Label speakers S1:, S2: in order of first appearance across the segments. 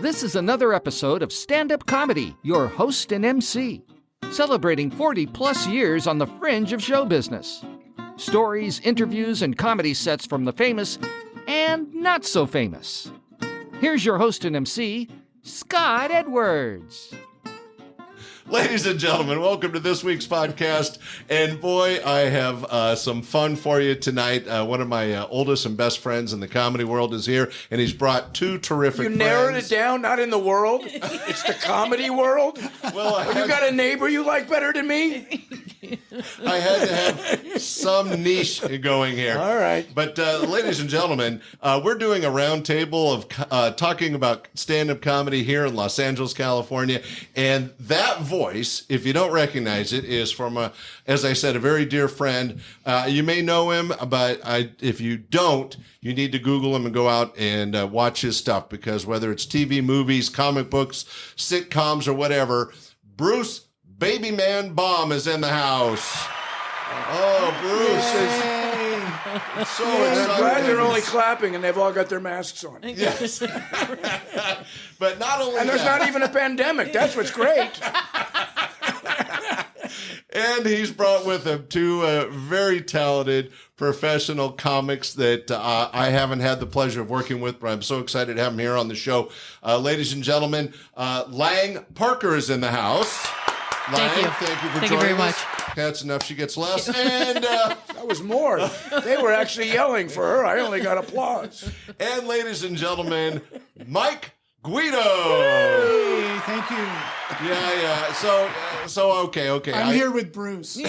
S1: This is another episode of Standup Comedy, your host and MC, celebrating 40-plus years on the fringe of show business. Stories, interviews, and comedy sets from the famous and not so famous. Here's your host and MC, Scott Edwards.
S2: Ladies and gentlemen, welcome to this week's podcast. And boy, I have some fun for you tonight. One of my oldest and best friends in the comedy world is here, and he's brought two terrific friends.
S3: You narrowed it down, not in the world. It's the comedy world.
S2: Well,
S3: you got a neighbor you like better than me?
S2: I had to have some niche going here.
S3: All right.
S2: But ladies and gentlemen, we're doing a round table of talking about stand-up comedy here in Los Angeles, California. And that voice, if you don't recognize it, is from, as I said, a very dear friend. You may know him, but if you don't, you need to Google him and go out and watch his stuff, because whether it's TV, movies, comic books, sitcoms, or whatever, Bruce Babyman Baum is in the house. Oh, Bruce is so excited.
S3: I'm glad they're only clapping and they've all got their masks on.
S2: Yes. But not only
S3: And there's
S2: that,
S3: not even a pandemic. That's what's great.
S2: and he's brought with him two very talented professional comics that I haven't had the pleasure of working with, but I'm so excited to have him here on the show. Ladies and gentlemen, Lang Parker is in the house. Lang, thank you for
S4: Thank
S2: joining
S4: you very
S2: us.
S4: much.
S2: That's enough. She gets less. And
S3: That was more. They were actually yelling for her. I only got applause.
S2: and ladies and gentlemen, Mike Guido.
S5: Hey, thank you.
S2: Yeah. So okay.
S5: I'm here with Bruce.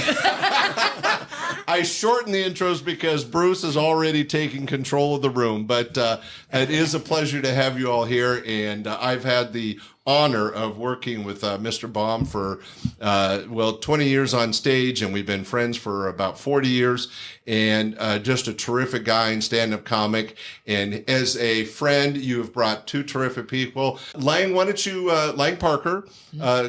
S2: I shorten the intros because Bruce is already taking control of the room, but it is a pleasure to have you all here, and I've had the honor of working with Mr. Baum for, 20 years on stage, and we've been friends for about 40 years, and just a terrific guy and stand-up comic. And as a friend, you have brought two terrific people. Lang, why don't you, Lang Parker,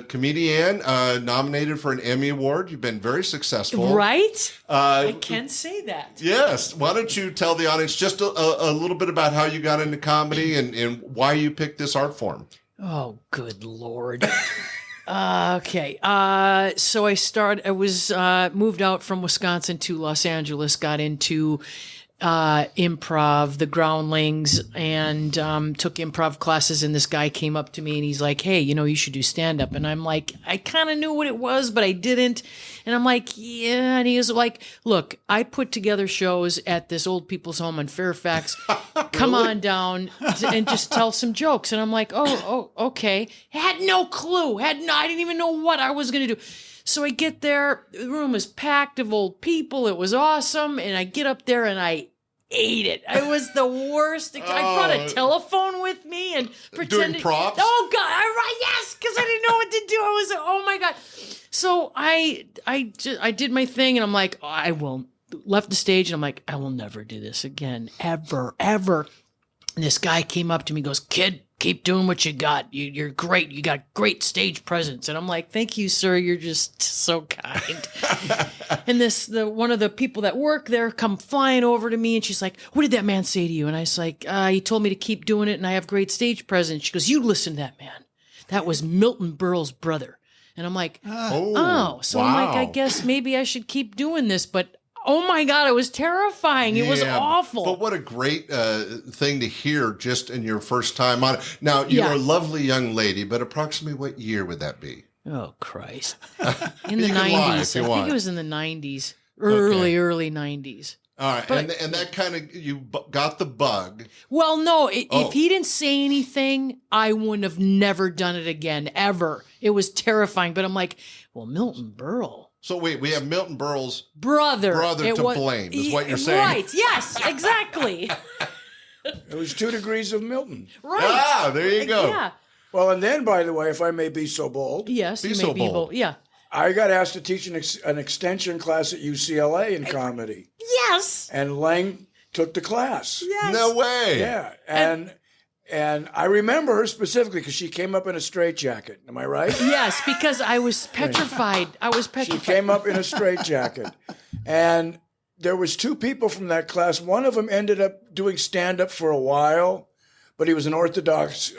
S2: comedian, nominated for an Emmy Award. You've been very successful.
S4: Right? I can say that.
S2: Yes. Why don't you tell the audience just a little bit about how you got into comedy and why you picked this art form?
S4: Oh, good Lord. Okay. So I was moved out from Wisconsin to Los Angeles, got into improv, the groundlings, and took improv classes. And this guy came up to me and he's like, hey, you should do stand-up. And I'm like, I kind of knew what it was, but I didn't. And I'm like, yeah. And he was like, look, I put together shows at this old people's home in Fairfax. Come on down and just tell some jokes. And I'm like, oh, okay. Had no clue. I didn't even know what I was going to do. So I get there, the room is packed of old people. It was awesome. And I get up there and I ate it. It was the worst. I brought a telephone with me and pretended.
S2: Doing props?
S4: Oh, God. Yes, because I didn't know what to do. I was, oh, my God. So I did my thing and I'm like, I won't. Left the stage and I'm like, I will never do this again. Ever. And this guy came up to me and goes, kid, keep doing what you got. You're great. You got great stage presence. And I'm like, thank you, sir. You're just so kind. And one of the people that work there come flying over to me and she's like, what did that man say to you? And I was like, he told me to keep doing it and I have great stage presence. She goes, you listen to that man. That was Milton Berle's brother. And I'm like, So
S2: wow.
S4: I'm like, I guess maybe I should keep doing this. But oh my God, it was terrifying. It was awful.
S2: But what a great thing to hear just in your first time on it. Now, you're a lovely young lady, but approximately what year would that be?
S4: Oh, Christ. In the
S2: You can lie
S4: 90s.
S2: if you
S4: I
S2: want.
S4: think it was in the 90s. Early 90s.
S2: All right.
S4: But
S2: and that kind of, you got the bug.
S4: Well, no, if he didn't say anything, I wouldn't have never done it again, ever. It was terrifying. But I'm like, well, Milton Berle.
S2: So wait, we have Milton Berle's
S4: Brother
S2: to blame, is what you're saying.
S4: Right, yes, exactly.
S3: It was 2 degrees of Milton.
S4: Right.
S2: Ah, there you go.
S4: Yeah.
S3: Well, and then, by the way, if I may be so bold,
S4: Yes,
S2: Be
S4: you
S2: so
S4: may be
S2: bold.
S4: Yeah.
S3: I got asked to teach an extension class at UCLA in comedy.
S4: Yes.
S3: And Lang took the class.
S4: Yes.
S2: No way.
S3: Yeah. And I remember her specifically because she came up in a straitjacket. Am I right?
S4: Yes, because I was petrified.
S3: She came up in a straitjacket. And there was 2 people from that class. One of them ended up doing stand-up for a while, but he was an Orthodox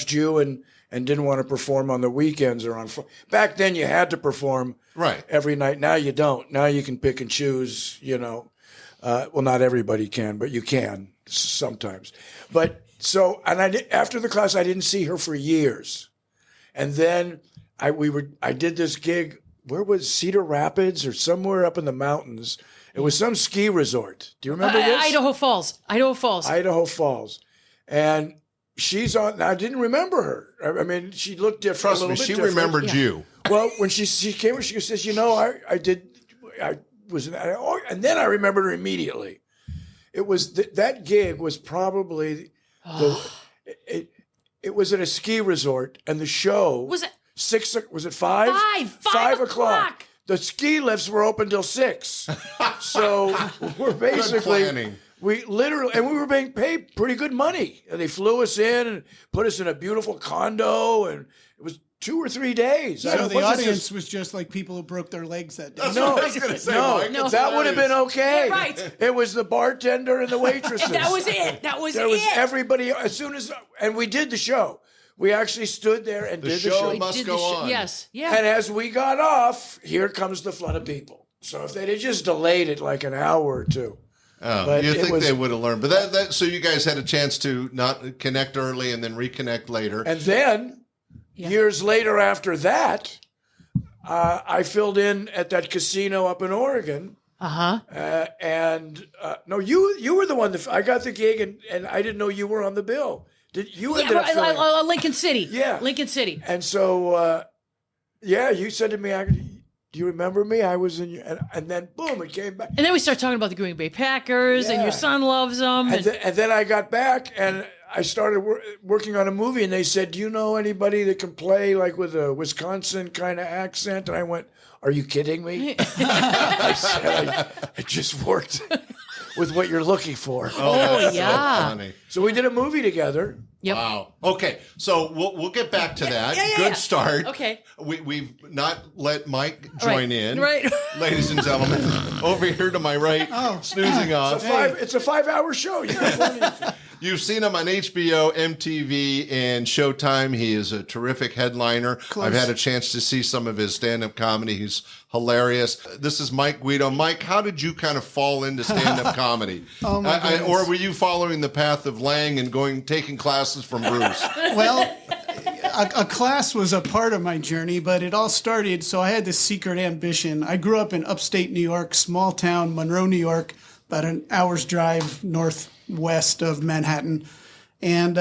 S3: Jew and didn't want to perform on the weekends or back then you had to perform
S2: Right.
S3: every night. Now you don't. Now you can pick and choose, well, not everybody can, but you can sometimes. But so, after the class, I didn't see her for years. And then I did this gig. Where was Cedar Rapids or somewhere up in the mountains? It was some ski resort. Do you remember this?
S4: Idaho Falls.
S3: Idaho Falls. And she's on. I didn't remember her. I mean, she looked different.
S2: Trust
S3: a
S2: me,
S3: little bit
S2: she
S3: different.
S2: remembered you.
S3: Well, when she came in, she says, I was, and then I remembered her immediately. It was that gig was probably it was at a ski resort, and the show
S4: Was it
S3: 6? Was it 5?
S4: 5
S3: o'clock. The ski lifts were open till 6. So we're basically
S2: planning.
S3: we were being paid pretty good money. And they flew us in and put us in a beautiful condo, and it was 2 or 3 days.
S5: So the audience was just like people who broke their legs that day.
S3: No,
S2: I was going to say,
S3: no,
S2: Mike.
S3: no, that would have been okay.
S4: Yeah, right.
S3: It was the bartender and the waitresses.
S4: And that was it.
S3: There was everybody. And we did the show. We actually stood there and did the show.
S2: must go on.
S4: Yes. Yeah.
S3: And as we got off, here comes the flood of people. So if they'd have just delayed it like an hour or two.
S2: Oh,
S3: But
S2: you
S3: it
S2: think
S3: was-
S2: they would have learned. But that so you guys had a chance to not connect early and then reconnect later.
S3: And then years later after that, I filled in at that casino up in Oregon. No, you were the one that I got the gig, and I didn't know you were on the bill. Did you ended up filling?
S4: Lincoln City.
S3: Yeah.
S4: Lincoln City.
S3: And so, you said to me, "Do you remember me? I was in your," and then boom, it came back.
S4: And then we start talking about the Green Bay Packers, and
S3: Yeah.
S4: your son loves them.
S3: And then I got back and I started working on a movie, and they said, "Do you know anybody that can play like with a Wisconsin kind of accent?" And I went, "Are you kidding me?" I said, "I just worked with what you're looking for."
S2: That's
S4: yeah.
S2: so funny.
S3: So we did a movie together.
S4: Yep.
S2: Wow. Okay, so we'll get back to that.
S4: yeah,
S2: Good
S4: yeah.
S2: start.
S4: Okay.
S2: We've not let Mike join in.
S4: Right.
S2: Ladies and gentlemen, over here to my right, snoozing off.
S3: It's a 5-hour show. You got plenty of-
S2: You've seen him on HBO, MTV, and Showtime. He is a terrific headliner. I've had a chance to see some of his stand-up comedy. He's hilarious. This is Mike Guido. Mike, how did you kind of fall into stand-up comedy?
S5: Oh, my goodness.
S2: Or were you following the path of Lang and taking classes from Bruce?
S5: Well, a class was a part of my journey, but it all started, so I had this secret ambition. I grew up in upstate New York, small town, Monroe, New York, about an hour's drive northwest of Manhattan. And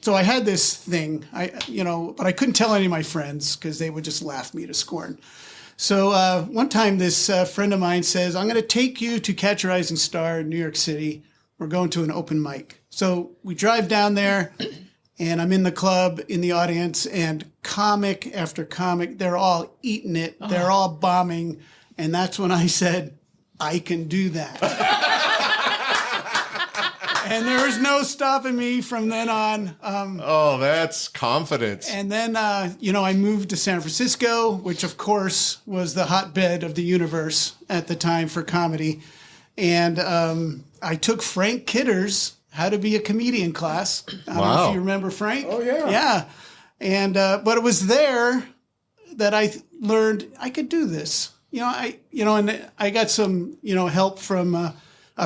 S5: so I had this thing, but I couldn't tell any of my friends because they would just laugh me to scorn. So one time this friend of mine says, "I'm going to take you to Catch a Rising Star in New York City. We're going to an open mic." So we drive down there, and I'm in the club, in the audience, and comic after comic, they're all eating it. They're all bombing. And that's when I said, "I can do that." And there was no stopping me from then on.
S2: That's confidence.
S5: And then, I moved to San Francisco, which, of course, was the hotbed of the universe at the time for comedy. And I took Frank Kidder's How to Be a Comedian class. I don't know if you remember Frank.
S3: Oh, yeah.
S5: Yeah. And but it was there that I learned I could do this. And I got some, help from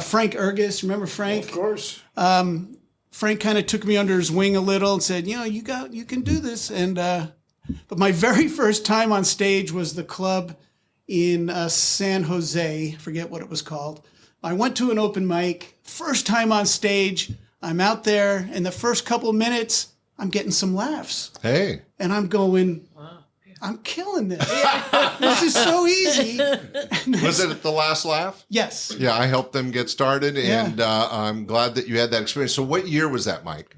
S5: Frank Ergus. Remember Frank?
S3: Of course.
S5: Frank kind of took me under his wing a little and said, you can do this. And but my very first time on stage was the club in San Jose. Forget what it was called. I went to an open mic. First time on stage. I'm out there, and the first couple minutes, I'm getting some laughs.
S2: Hey.
S5: And I'm going, I'm killing this. This is so easy.
S2: Was it the last laugh?
S5: Yes.
S2: Yeah, I helped them get started, and I'm glad that you had that experience. So what year was that, Mike?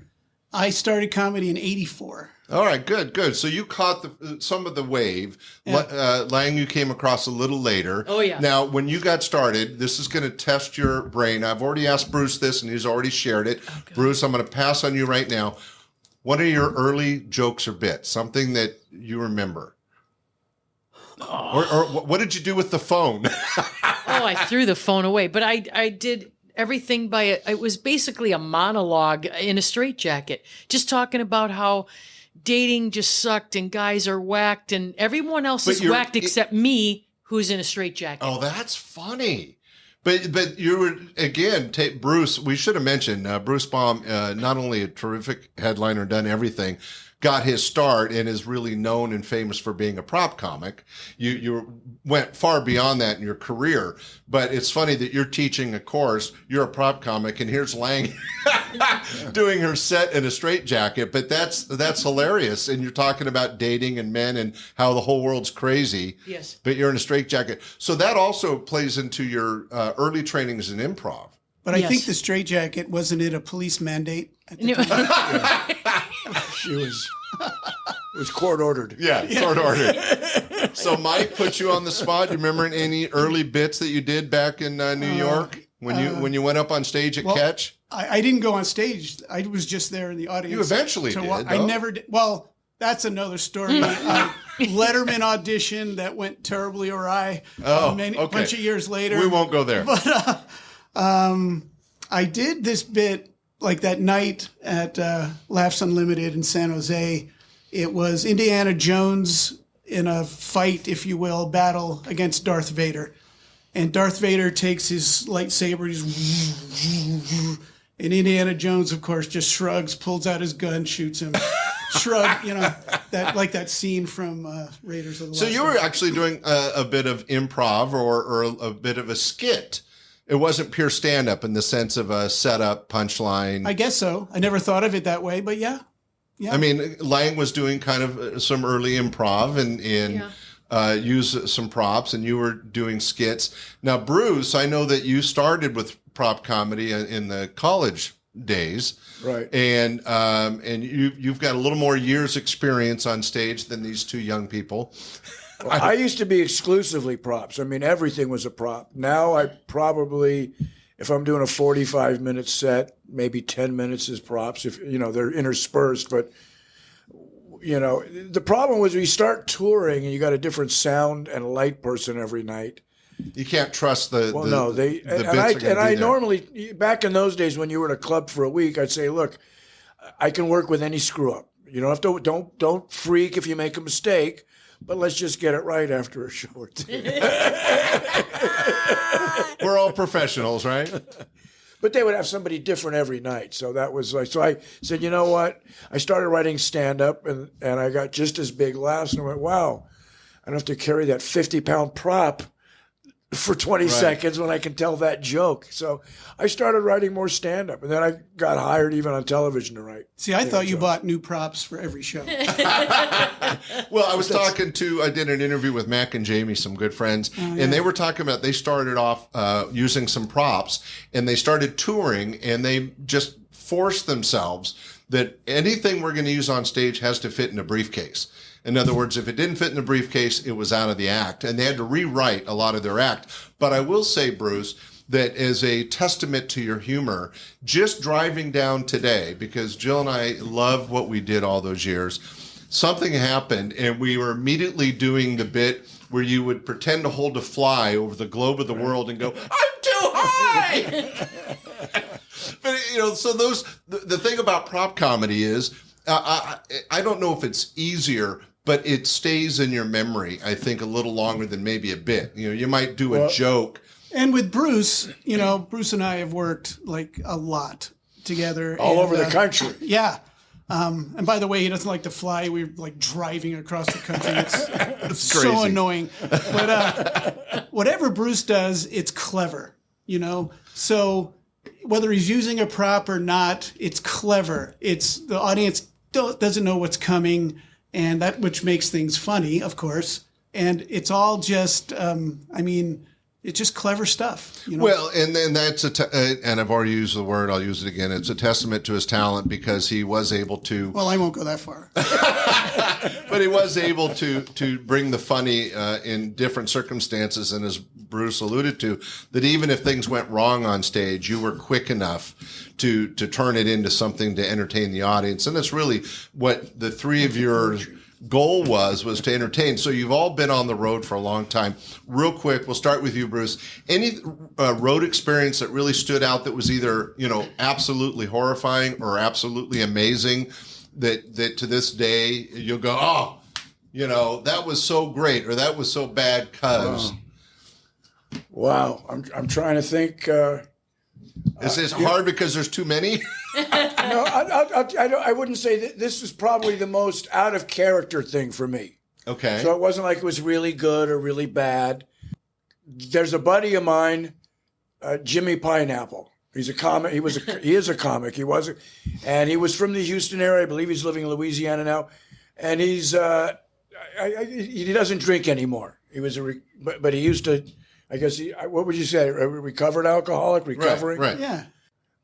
S5: I started comedy in 84.
S2: All right, good. So you caught some of the wave.
S5: Yeah.
S2: Lang, you came across a little later.
S4: Oh, yeah.
S2: Now, when you got started, this is going to test your brain. I've already asked Bruce this, and he's already shared it. Bruce, I'm going to pass on you right now. What are your early jokes or bits? Something that you remember? Or what did you do with the phone?
S4: I threw the phone away. But I did. everything it was basically a monologue in a straitjacket, just talking about how dating just sucked and guys are whacked and everyone else is whacked except me, who's in a straitjacket.
S2: Oh, that's funny. But you were, again, Bruce, we should have mentioned, Bruce Baum, not only a terrific headliner, done everything, got his start and is really known and famous for being a prop comic. You went far beyond that in your career, but it's funny that you're teaching a course, you're a prop comic, and here's Lang doing her set in a straitjacket. But that's hilarious. And you're talking about dating and men and how the whole world's crazy.
S4: Yes.
S2: But you're in a straitjacket. So that also plays into your early trainings in improv.
S5: But I think the straitjacket, wasn't it a police mandate at the time?
S3: It was court ordered.
S2: Yeah, court ordered. So Mike put you on the spot. You remember any early bits that you did back in New York when you went up on stage at Catch?
S5: I didn't go on stage. I was just there in the audience.
S2: You eventually did.
S5: I never did. Well, that's another story. Letterman audition that went terribly awry. A bunch of years later.
S2: We won't go there.
S5: But I did this bit like that night at Laughs Unlimited in San Jose. It was Indiana Jones in a fight, if you will, battle against Darth Vader. And Darth Vader takes his lightsaber, and Indiana Jones, of course, just shrugs, pulls out his gun, shoots him. Shrug, that scene from Raiders of the Lost Ark.
S2: So you were actually doing a bit of improv or a bit of a skit. It wasn't pure stand-up in the sense of a setup, punchline.
S5: I guess so. I never thought of it that way, but yeah.
S2: I mean, Lang was doing kind of some early improv and use some props, and you were doing skits. Now, Bruce, I know that you started with prop comedy in the college days,
S3: right?
S2: And you've got a little more years experience on stage than these two young people.
S3: Well, I used to be exclusively props. I mean, everything was a prop. Now I probably, if I'm doing a 45-minute set, maybe 10 minutes is props. If they're interspersed, but the problem was we start touring and you got a different sound and light person every night.
S2: You can't trust the bits
S3: and I normally, back in those days when you were in a club for a week, I'd say, look, I can work with any screw up. You don't have to, don't freak if you make a mistake, but let's just get it right after a show or two.
S2: We're all professionals, right?
S3: But they would have somebody different every night. So that was like, so I said, you know what? I started writing stand-up and I got just as big laughs. And I went, wow, I don't have to carry that 50-pound prop for 20 seconds when I can tell that joke. So I started writing more stand-up. And then I got hired even on television to write.
S5: See, I thought you bought new props for every show.
S2: Well, I did an interview with Mac and Jamie, some good friends, and they were talking about they started off using some props, and they started touring, and they just forced themselves that anything we're going to use on stage has to fit in a briefcase. In other words, if it didn't fit in the briefcase, it was out of the act, and they had to rewrite a lot of their act. But I will say, Bruce, that as a testament to your humor, just driving down today, because Jill and I love what we did all those years, something happened, and we were immediately doing the bit where you would pretend to hold a fly over the globe of the world and go, I'm too high! But, so the thing about prop comedy is, I don't know if it's easier, but it stays in your memory, I think, a little longer than maybe a bit. You might do a joke.
S5: And with Bruce, Bruce and I have worked like a lot together.
S3: All over the country.
S5: Yeah. And by the way, he doesn't like to fly. We're like driving across the country. It's so annoying. But whatever Bruce does, it's clever, So whether he's using a prop or not, it's clever. It's the audience doesn't know what's coming, and that which makes things funny, of course. And it's all just, it's just clever stuff.
S2: Well, and then that's and I've already used the word. I'll use it again. It's a testament to his talent because he was able to.
S5: Well, I won't go that far.
S2: But he was able to bring the funny in different circumstances, and as Bruce alluded to, that even if things went wrong on stage, you were quick enough to turn it into something to entertain the audience, and that's really what the three of your goal was to entertain. So you've all been on the road for a long time. Real quick, we'll start with you, Bruce. Any road experience that really stood out that was either, absolutely horrifying or absolutely amazing that to this day you'll go, oh, that was so great or that was so bad cuz.
S3: Wow. I'm trying to think.
S2: Is this hard because there's too many?
S3: No, I wouldn't say that this was probably the most out of character thing for me.
S2: Okay.
S3: So it wasn't like it was really good or really bad. There's a buddy of mine, Jimmy Pineapple. He's a comic. He is a comic. And he was from the Houston area. I believe he's living in Louisiana now. And he's he doesn't drink anymore. He was but he used to. I guess what would you say? A recovered alcoholic, recovering.
S2: Right.
S5: Yeah.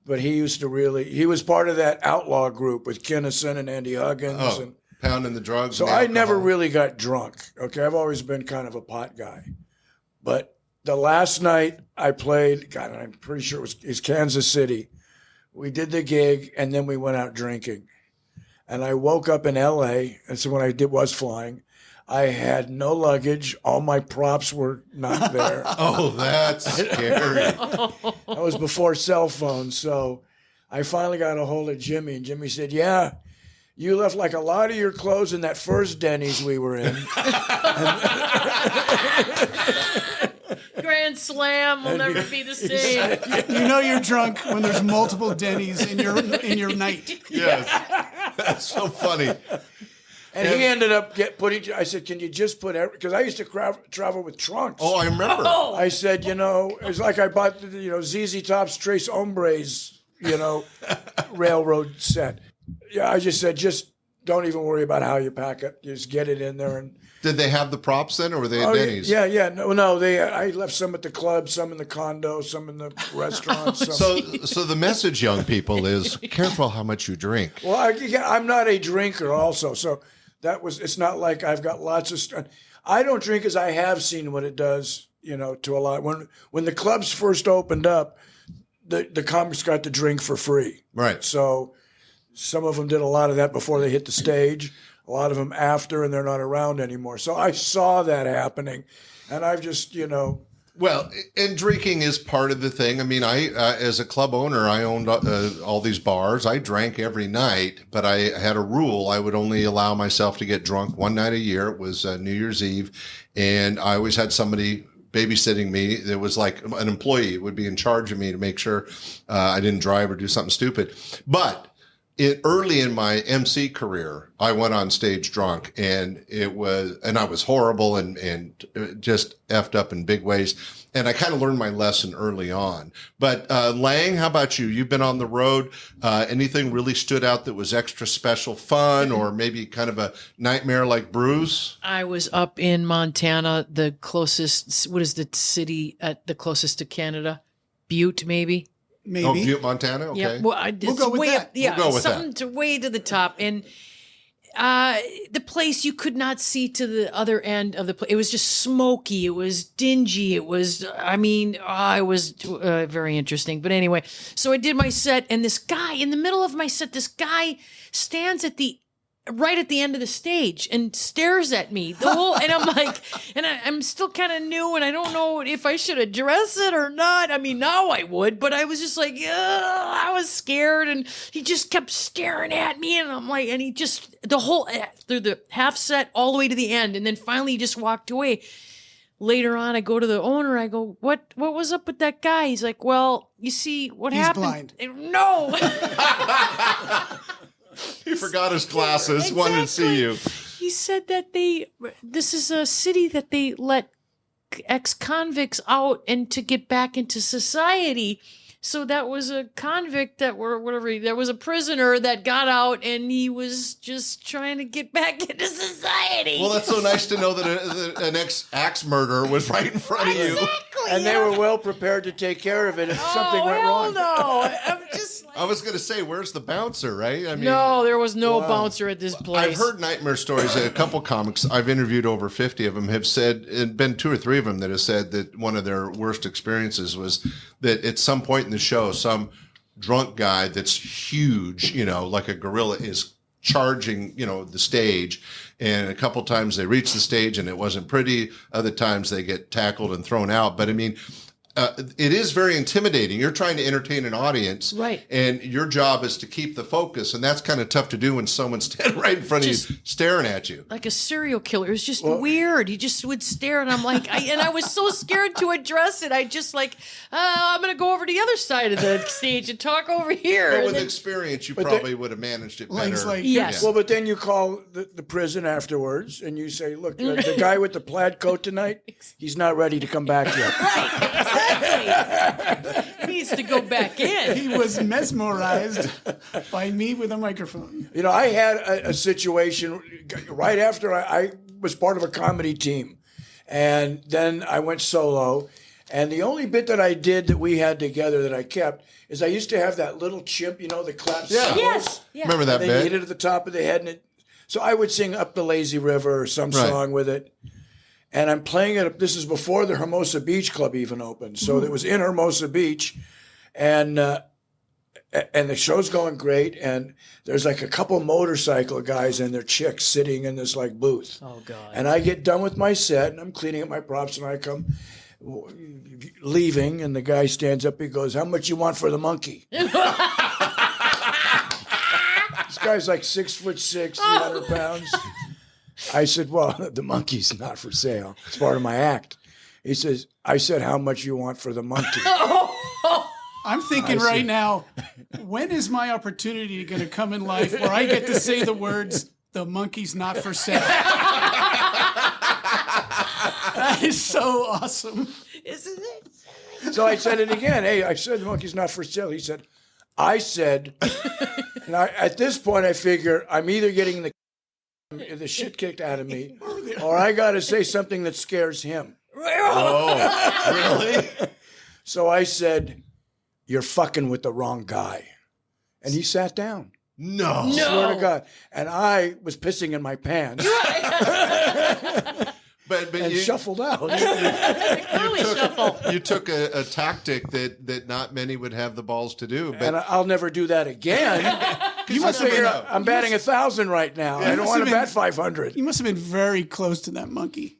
S3: But he used to he was part of that outlaw group with Kinnison and Andy Huggins. And
S2: pounding the drugs.
S3: so
S2: and the
S3: I
S2: alcohol.
S3: never really got drunk. Okay. I've always been kind of a pot guy. But the last night I played, God, I'm pretty sure it was Kansas City. We did the gig and then we went out drinking. And I woke up in LA. And so when I was flying, I had no luggage. All my props were not there.
S2: Oh, that's scary.
S3: That was before cell phones. So I finally got a hold of Jimmy, and Jimmy said, yeah, you left like a lot of your clothes in that first Denny's we were in.
S4: Grand slam will never be the same.
S5: You know you're drunk when there's multiple Denny's in your night.
S2: Yes. That's so funny.
S3: And he ended up I said, can you just put because I used to travel with trunks.
S2: Oh, I remember.
S3: I said, it's like I bought, ZZ Top's Tres Hombres, railroad set. Yeah, I just said, just don't even worry about how you pack it. Just get it in there. And
S2: Did they have the props then, or were they at Denny's?
S3: Yeah. No. I left some at the club, some in the condo, some in the restaurants.
S2: So the message, young people, is careful how much you drink.
S3: Well, I'm not a drinker also, so it's not like I've got lots of I don't drink as I have seen what it does, to a lot. When the clubs first opened up, the comics got to drink for free.
S2: Right.
S3: So some of them did a lot of that before they hit the stage, a lot of them after, and they're not around anymore. So I saw that happening, and I've just,
S2: Well, and drinking is part of the thing. I mean, I as a club owner, I owned all these bars. I drank every night, but I had a rule. I would only allow myself to get drunk one night a year. It was New Year's Eve, and I always had somebody babysitting me. There was like an employee would be in charge of me to make sure I didn't drive or do something stupid. But early in my MC career, I went on stage drunk, and I was horrible and just effed up in big ways. And I kind of learned my lesson early on. But Lang, how about you? You've been on the road. Anything really stood out that was extra special fun, or maybe kind of a nightmare like Bruce?
S4: I was up in Montana, the closest. What is the city the closest to Canada? Butte, maybe.
S5: Maybe.
S2: Oh, Butte, Montana? Okay.
S4: Yeah, well,
S5: We'll go with
S4: way
S5: that.
S4: up. Yeah,
S2: We'll go with
S4: something way to the top, and the place you could not see to the other end of the place. It was just smoky. It was dingy. It was. It was very interesting. But anyway, so I did my set, and this guy in the middle of my set, stands right at the end of the stage and stares at me and I'm like, and I'm still kind of new and I don't know if I should address it or not. I mean, now I would, but I was just like, I was scared, and he just kept staring at me, and I'm like, and he just through the half set all the way to the end, and then finally he just walked away. Later on, I go to the owner. I go, what was up with that guy? He's like, well, you see what
S5: He's
S4: happened.
S5: blind.
S4: No.
S2: He forgot his glasses, wanted to see you.
S4: He said that this is a city that they let ex-convicts out and to get back into society. So that was a convict there was a prisoner that got out, and he was just trying to get back into society.
S2: Well, that's so nice to know that an ex-axe murderer was right in front of you.
S4: Exactly.
S3: and they were well prepared to take care of it if something went wrong.
S4: No, I'm just like,
S2: I was going to say, where's the bouncer, right? I mean,
S4: no, there was no bouncer at this place.
S2: I've heard nightmare stories. A couple comics, I've interviewed over 50 of them, have said, and been 2 or 3 of them that have said that one of their worst experiences was that at some point in the show, some drunk guy that's huge, like a gorilla, is charging, the stage. And a couple times they reach the stage and it wasn't pretty. Other times they get tackled and thrown out. But I mean, it is very intimidating. You're trying to entertain an audience,
S4: right?
S2: And your job is to keep the focus, and that's kind of tough to do when someone's standing right in front of you, staring at you,
S4: like a serial killer. It was just weird. He just would stare, and I'm like, I was so scared to address it. I just like, I'm going to go over to the other side of the stage and talk over here.
S2: But with experience, you probably would have managed it better.
S4: Yes.
S3: Well, but then you call the prison afterwards, and you say, look, the guy with the plaid coat tonight, he's not ready to come back yet.
S4: Right. He needs to go back in.
S5: He was mesmerized by me with a microphone.
S3: I had a situation right after I was part of a comedy team, and then I went solo. And the only bit that I did that we had together that I kept is I used to have that little chimp, that claps.
S2: Yeah.
S4: Yes. Yeah.
S2: Remember that
S3: They
S2: bit?
S3: hit it at the top of the head, so I would sing Up the Lazy River or some song with it. And I'm playing it. This is before the Hermosa Beach Club even opened, so it was in Hermosa Beach, and the show's going great. And there's like a couple motorcycle guys and their chicks sitting in this like booth.
S4: Oh God!
S3: And I get done with my set, and I'm cleaning up my props, and I come leaving, and the guy stands up. He goes, "How much you want for the monkey?" This guy's like 6'6", 300 pounds. I said, well, the monkey's not for sale. It's part of my act. He says, I said, how much you want for the monkey?
S5: I'm thinking right now, when is my opportunity going to come in life where I get to say the words, the monkey's not for sale? That is so awesome.
S4: Isn't it?
S3: So I said it again. Hey, I said the monkey's not for sale. He said, I said, and at this point I figure I'm either getting the shit kicked out of me, or I got to say something that scares him.
S2: Oh, really?
S3: So I said, you're fucking with the wrong guy. And he sat down.
S2: No.
S3: I swear to God. And I was pissing in my pants.
S2: But
S3: and
S2: you
S3: shuffled out.
S2: You took a tactic that not many would have the balls to do. But
S3: And I'll never do that again. You must figure I'm batting 1,000 right now. I don't want to bat 500.
S5: You must have been very close to that monkey.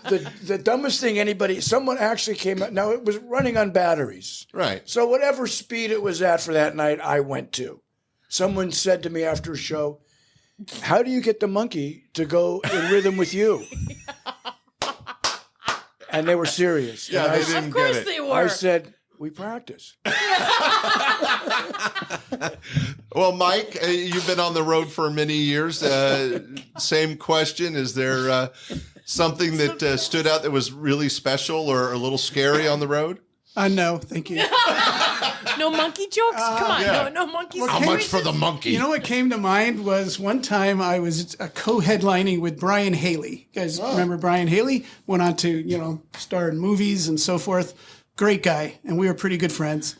S3: The dumbest thing someone actually came out. Now, it was running on batteries.
S2: right.
S3: So whatever speed it was at for that night, I went to. Someone said to me after a show, how do you get the monkey to go in rhythm with you? And they were serious.
S2: Yeah,
S3: And
S2: they
S3: I,
S2: didn't
S4: Of course
S2: get it.
S4: they were.
S3: I said, we practice.
S2: Well, Mike, you've been on the road for many years. Same question. Is there something that stood out that was really special or a little scary on the road?
S5: No, thank you.
S4: No monkey jokes? Come on,
S2: yeah.
S4: no monkey
S2: How much for the monkey?
S5: You know what came to mind was one time I was co-headlining with Brian Haley. You guys remember Brian Haley? Went on to, star in movies and so forth. Great guy. And we were pretty good friends.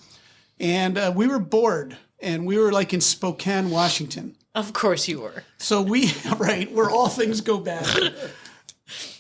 S5: And we were bored. And we were like in Spokane, Washington.
S4: Of course you were.
S5: So where all things go bad.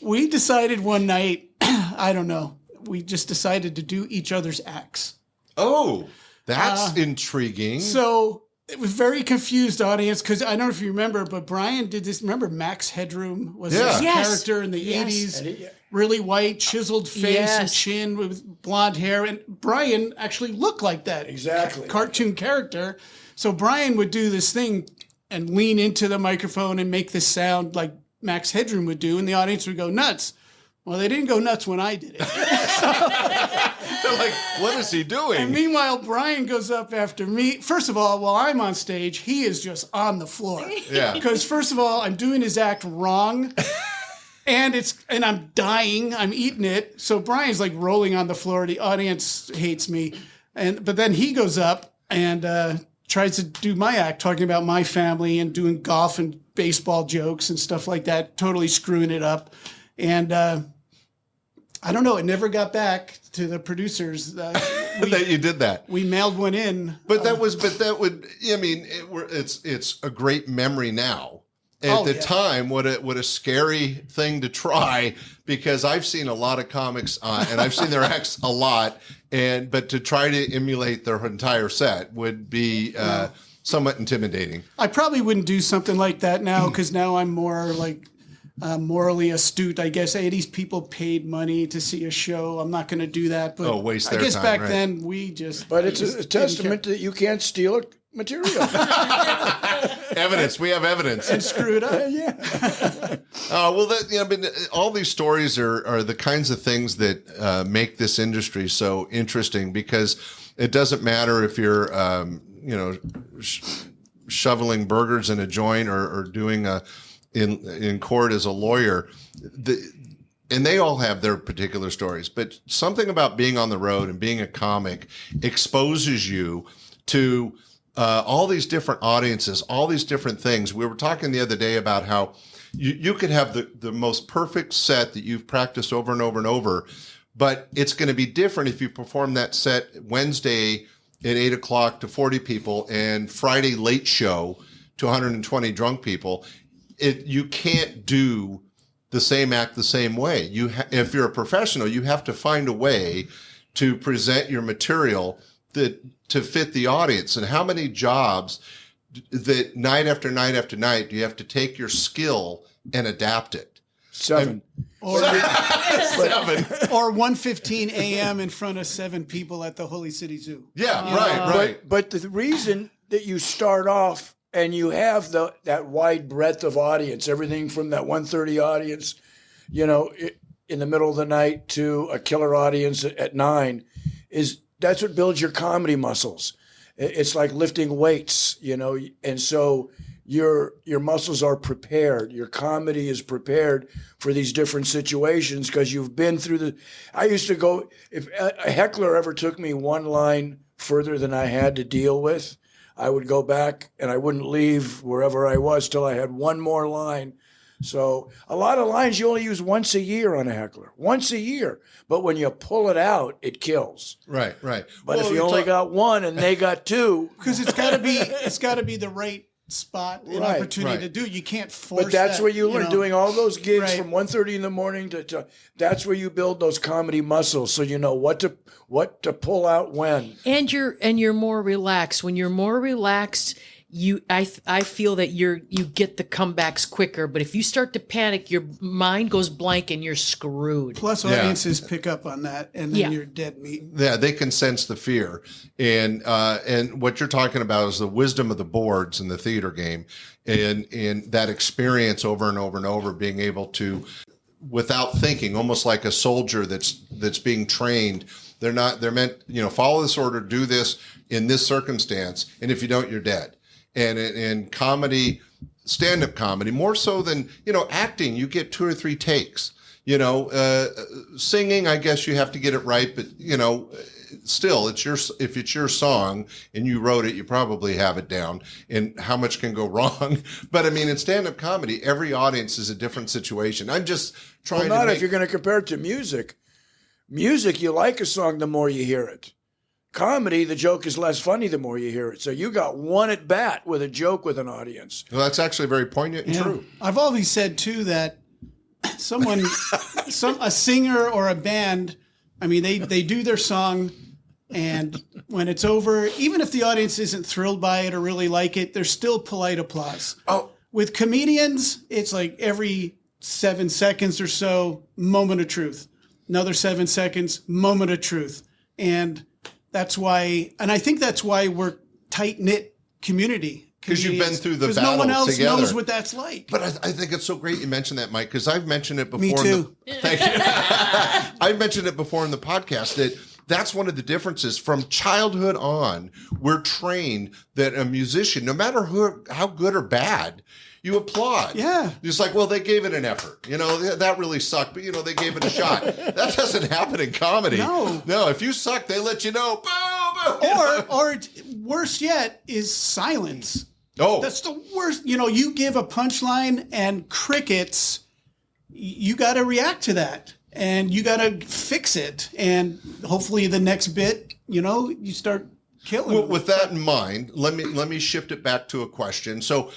S5: We decided one night, I don't know, we just decided to do each other's acts.
S2: Oh, that's intriguing.
S5: So it was very confused audience because I don't know if you remember, but Brian did this. Remember Max Headroom was this
S4: Yes.
S5: character in the
S4: Yes.
S5: 80s, really white, chiseled face and
S4: Yes.
S5: chin with blonde hair. And Brian actually looked like that.
S3: Exactly.
S5: Cartoon character. So Brian would do this thing and lean into the microphone and make this sound like Max Headroom would do, and the audience would go nuts. Well, they didn't go nuts when I did it.
S2: They're like, what is he doing?
S5: And meanwhile, Brian goes up after me. First of all, while I'm on stage, he is just on the floor.
S2: Yeah.
S5: Because first of all, I'm doing his act wrong. And I'm dying. I'm eating it. So Brian's like rolling on the floor. The audience hates me. But then he goes up and tries to do my act, talking about my family and doing golf and baseball jokes and stuff like that, totally screwing it up. And I don't know. It never got back to the producers.
S2: that you did that.
S5: We mailed one in.
S2: It's a great memory now. At the time, what a scary thing to try, because I've seen a lot of comics and I've seen their acts a lot, but to try to emulate their entire set would be somewhat intimidating.
S5: I probably wouldn't do something like that now because now I'm more like morally astute. I guess 80s people paid money to see a show. I'm not going to do that. But
S2: waste
S5: I
S2: their
S5: guess
S2: time,
S5: back
S2: right.
S5: then we just.
S3: But it's a testament that you can't steal material.
S2: Evidence. We have evidence.
S5: and screw it up.
S3: Yeah.
S2: Well, all these stories are the kinds of things that make this industry so interesting, because it doesn't matter if you're, shoveling burgers in a joint or doing in court as a lawyer. And they all have their particular stories, but something about being on the road and being a comic exposes you to all these different audiences, all these different things. We were talking the other day about how you could have the most perfect set that you've practiced over and over and over, but it's going to be different if you perform that set Wednesday at 8 o'clock to 40 people and Friday late show to 120 drunk people. You can't do the same act the same way. If you're a professional, you have to find a way to present your material to fit the audience. And how many jobs that night after night after night do you have to take your skill and adapt it?
S3: 7.
S5: Or,
S2: 7.
S5: or 1:15 a.m. in front of 7 people at the Holy City Zoo.
S2: Yeah, right.
S3: But the reason that you start off and you have that wide breadth of audience, everything from that 1:30 audience, in the middle of the night to a killer audience at 9, that's what builds your comedy muscles. It's like lifting weights, and so your muscles are prepared. Your comedy is prepared for these different situations because you've been through I used to go, if a heckler ever took me one line further than I had to deal with, I would go back and I wouldn't leave wherever I was till I had one more line. So a lot of lines you only use once a year on a heckler, once a year. But when you pull it out, it kills.
S2: Right.
S3: But if you only got one and they got 2,
S5: Because it's got to be the right spot and
S3: Right,
S5: opportunity to do. You can't force.
S3: but that's
S5: that,
S3: where you learn doing all those gigs
S5: Right.
S3: from 1:30 in the morning to that's where you build those comedy muscles. So you know what to pull out when.
S4: And you're more relaxed. When you're more relaxed, I feel that you get the comebacks quicker. But if you start to panic, your mind goes blank and you're screwed.
S5: Plus, audiences pick up on that, and then you're dead meat.
S2: Yeah, they can sense the fear, and what you're talking about is the wisdom of the boards in the theater game, and that experience over and over and over, being able to, without thinking, almost like a soldier that's being trained. They're meant, follow this order, do this in this circumstance, and if you don't, you're dead. And in comedy, stand-up comedy, more so than, acting, you get 2 or 3 takes. Singing, I guess you have to get it right, but, still, if it's your song and you wrote it, you probably have it down, and how much can go wrong. But I mean, in stand-up comedy, every audience is a different situation. I'm just trying
S3: Not
S2: to
S3: if you're going to compare it to music. Music, you like a song the more you hear it. Comedy, the joke is less funny the more you hear it. So you got one at bat with a joke with an audience.
S2: Well, that's actually very poignant and true.
S5: I've always said too that a singer or a band, I mean, they do their song, and when it's over, even if the audience isn't thrilled by it or really like it, there's still polite applause.
S2: Oh,
S5: With comedians, it's like every 7 seconds or so, moment of truth. Another 7 seconds, moment of truth. And that's why, and I think that's why we're tight-knit community.
S2: because you've been through the battle
S5: no one else
S2: together.
S5: knows what that's like.
S2: But I think it's so great you mentioned that, Mike, because I've mentioned it before.
S5: Me too.
S2: Thank you. I've mentioned it before in the podcast that's one of the differences. From childhood on, we're trained that a musician, no matter how good or bad, you applaud.
S5: Yeah.
S2: It's like, well, they gave it an effort. That really sucked, but, they gave it a shot. That doesn't happen in comedy.
S5: No.
S2: No, if you suck, they let you know. Boom, boom.
S5: Or worse yet is silence.
S2: Oh.
S5: That's the worst. You give a punchline and crickets, you got to react to that. And you got to fix it. And hopefully the next bit, you start killing
S2: Well,
S5: them.
S2: with that in mind, let me shift it back to a question. So,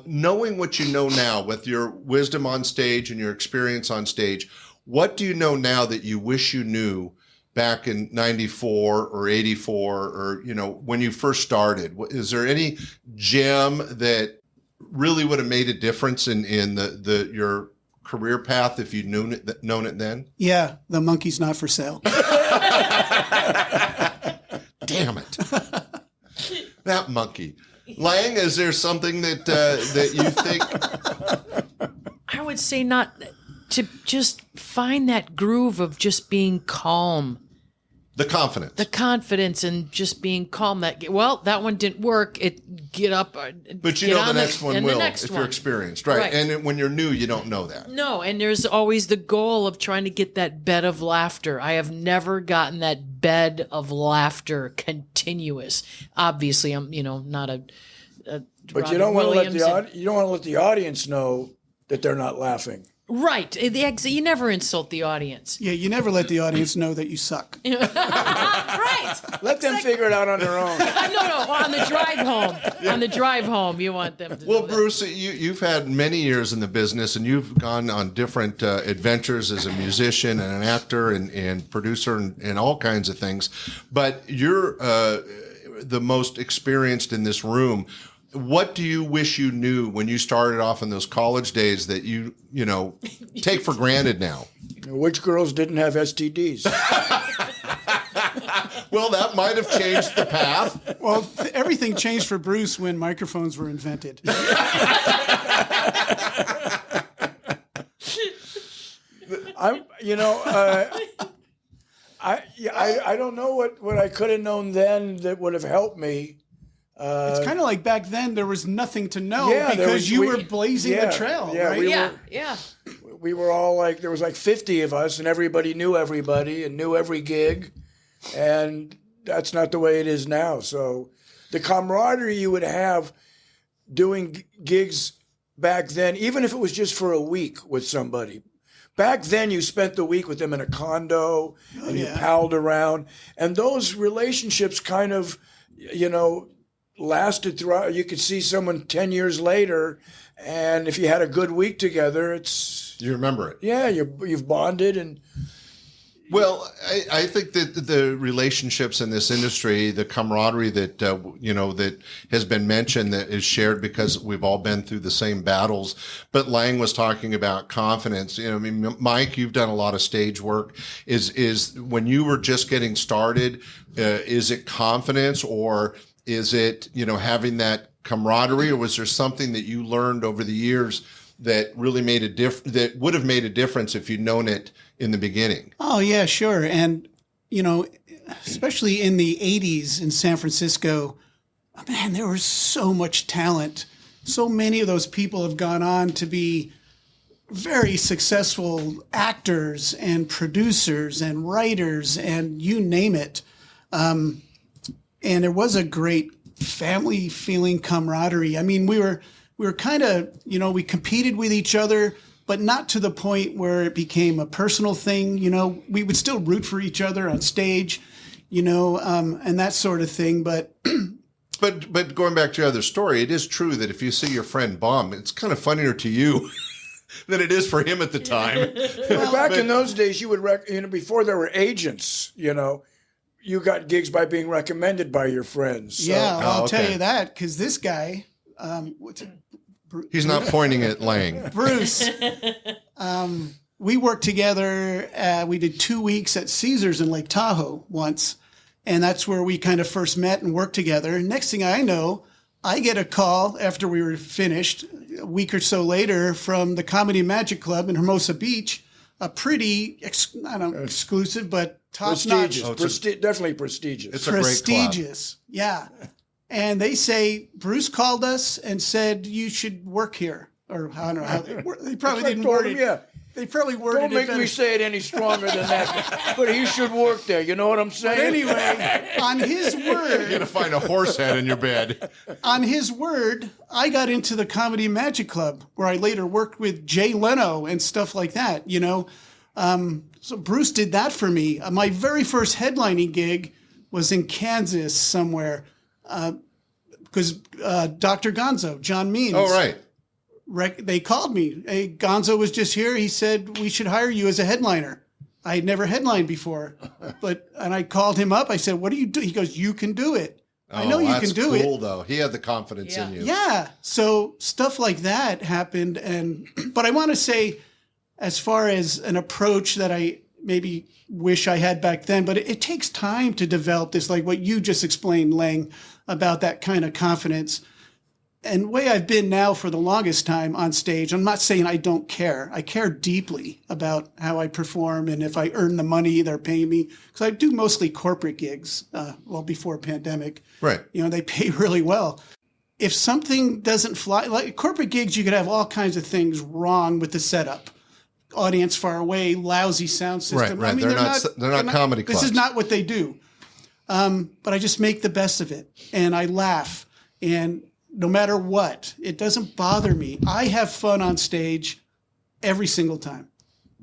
S2: knowing what you know now with your wisdom on stage and your experience on stage, what do you know now that you wish you knew back in 94 or 84 or, when you first started? Is there any gem that really would have made a difference in your career path if you'd known it then?
S5: Yeah, the monkey's not for sale.
S2: Damn it. That monkey. Lang, is there something that you think?
S4: I would say not to just find that groove of just being calm.
S2: The confidence.
S4: The confidence and just being calm. That one didn't work. Get up.
S2: But the next one will if you're experienced, right? And when you're new, you don't know that.
S4: No, and there's always the goal of trying to get that bed of laughter. I have never gotten that bed of laughter continuous. Obviously, I'm not a
S3: but you don't want to let the audience know that they're not laughing.
S4: Right. You never insult the audience.
S5: Yeah, you never let the audience know that you suck.
S4: Right.
S3: Let them figure it out on their own.
S4: No. On the drive home. On the drive home, you want them to know that.
S2: Bruce, you've had many years in the business, and you've gone on different adventures as a musician and an actor and producer and all kinds of things. But you're the most experienced in this room. What do you wish you knew when you started off in those college days that you take for granted now?
S3: Which girls didn't have STDs?
S2: Well, that might have changed the path.
S5: Well, everything changed for Bruce when microphones were invented.
S3: I don't know what I could have known then that would have helped me.
S5: It's kind of like back then there was nothing to know because you were blazing the trail, right?
S3: We were all like, there was like 50 of us and everybody knew everybody and knew every gig. And that's not the way it is now. So the camaraderie you would have doing gigs back then, even if it was just for a week with somebody. Back then, you spent the week with them in a condo and you palled around. And those relationships kind of, lasted throughout. You could see someone 10 years later, and if you had a good week together,
S2: you remember it.
S3: Yeah, you've bonded and.
S2: Well, I think that the relationships in this industry, the camaraderie that that has been mentioned, that is shared because we've all been through the same battles. But Lang was talking about confidence. Mike, you've done a lot of stage work. Is when you were just getting started, is it confidence or is it having that camaraderie, or was there something that you learned over the years that really made that would have made a difference if you'd known it in the beginning?
S5: Oh, yeah, sure. And, especially in the 80s in San Francisco, man, there was so much talent. So many of those people have gone on to be very successful actors and producers and writers and you name it. And it was a great family feeling camaraderie. I mean, we were kind of, we competed with each other, but not to the point where it became a personal thing. We would still root for each other on stage, and that sort of thing. But
S2: going back to your other story, it is true that if you see your friend Baum, it's kind of funnier to you than it is for him at the time.
S3: Back in those days, you would, before there were agents, you got gigs by being recommended by your friends. So.
S5: Yeah, I'll tell you that because this guy,
S2: he's not pointing at Lang.
S5: Bruce. We worked together. We did 2 weeks at Caesars in Lake Tahoe once, and that's where we kind of first met and worked together. Next thing I know, I get a call after we were finished, a week or so later, from the Comedy Magic Club in Hermosa Beach, a pretty, exclusive, but top-notch.
S3: Definitely prestigious.
S2: It's a great club.
S5: Yeah. And they say, Bruce called us and said, you should work here. Or I don't know how they probably didn't word it. Yeah. They probably worded it.
S3: Don't make me say it any stronger than that. But he should work there. You know what I'm saying?
S5: But anyway, on his word.
S2: You're going to find a horse head in your bed.
S5: On his word, I got into the Comedy Magic Club, where I later worked with Jay Leno and stuff like that, So Bruce did that for me. My very first headlining gig was in Kansas somewhere. Because Dr. Gonzo, John Means.
S2: Oh, right.
S5: They called me. Hey, Gonzo was just here. He said, we should hire you as a headliner. I had never headlined before, and I called him up. I said, "What do you do?" He goes, "You can do it." I know you can do
S2: that's
S5: it.
S2: cool, though. He had the confidence in you.
S5: Yeah. So stuff like that happened. But I want to say, as far as an approach that I maybe wish I had back then, but it takes time to develop this, like what you just explained, Lang, about that kind of confidence. And the way I've been now for the longest time on stage, I'm not saying I don't care. I care deeply about how I perform and if I earn the money they're paying me. Because I do mostly corporate gigs, before pandemic.
S2: Right.
S5: They pay really well. If something doesn't fly, like corporate gigs, you could have all kinds of things wrong with the setup. Audience far away, lousy sound system.
S2: Right.
S5: I mean,
S2: they're not comedy clubs.
S5: This is not what they do. But I just make the best of it. And I laugh. And no matter what, it doesn't bother me. I have fun on stage every single time.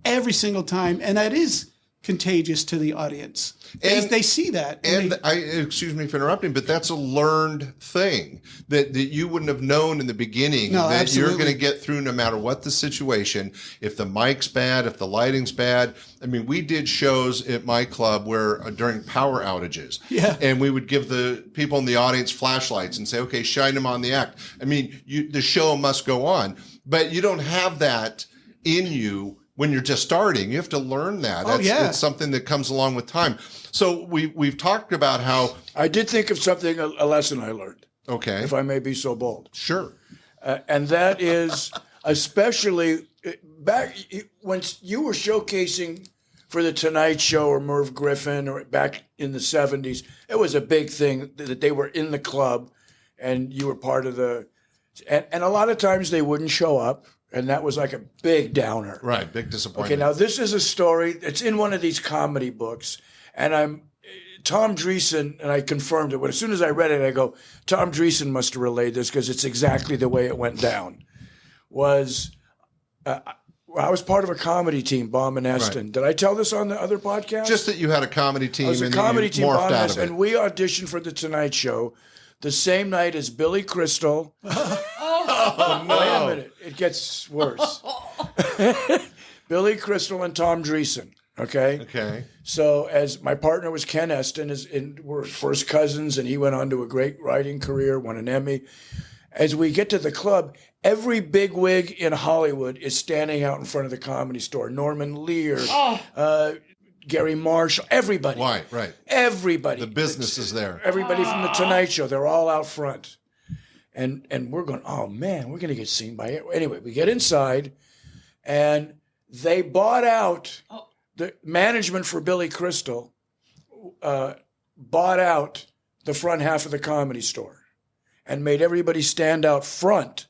S5: Every single time. And that is contagious to the audience. They see that.
S2: Excuse me for interrupting, but that's a learned thing that you wouldn't have known in the beginning that
S5: absolutely.
S2: You're going to get through no matter what the situation. If the mic's bad, if the lighting's bad. I mean, we did shows at my club where during power outages.
S5: Yeah.
S2: And we would give the people in the audience flashlights and say, okay, shine them on the act. I mean, the show must go on. But you don't have that in you when you're just starting. You have to learn that. It's something that comes along with time. So we've talked about how...
S3: I did think of something, a lesson I learned.
S2: Okay.
S3: If I may be so bold.
S2: Sure.
S3: And that is especially back when you were showcasing for The Tonight Show or Merv Griffin or back in the 70s, it was a big thing that they were in the club and you were part of the... And a lot of times they wouldn't show up. And that was like a big downer.
S2: Right, big disappointment.
S3: Okay, now this is a story. It's in one of these comedy books. And Tom Dreesen, and I confirmed it. As soon as I read it, I go, Tom Dreesen must have relayed this because it's exactly the way it went down. I was part of a comedy team, Baum and Eston.
S2: Right.
S3: Did I tell this on the other podcast?
S2: Just that you had a comedy team.
S3: I was a
S2: and
S3: comedy
S2: you
S3: team,
S2: morphed
S3: Baum
S2: out of it.
S3: and we auditioned for The Tonight Show the same night as Billy Crystal.
S2: Oh, no.
S3: Wait a minute. It gets worse. Billy Crystal and Tom Dreesen. Okay?
S2: Okay.
S3: So as my partner was Ken Eston, we're first cousins, and he went on to a great writing career, won an Emmy. As we get to the club, every bigwig in Hollywood is standing out in front of the Comedy Store. Norman Lear, Gary Marshall, everybody.
S2: Right.
S3: Everybody.
S2: The business is there.
S3: Everybody from The Tonight Show, they're all out front. And we're going, oh, man, we're going to get seen by it. Anyway, we get inside, and they bought out, the management for Billy Crystal bought out the front half of the Comedy Store and made everybody stand out front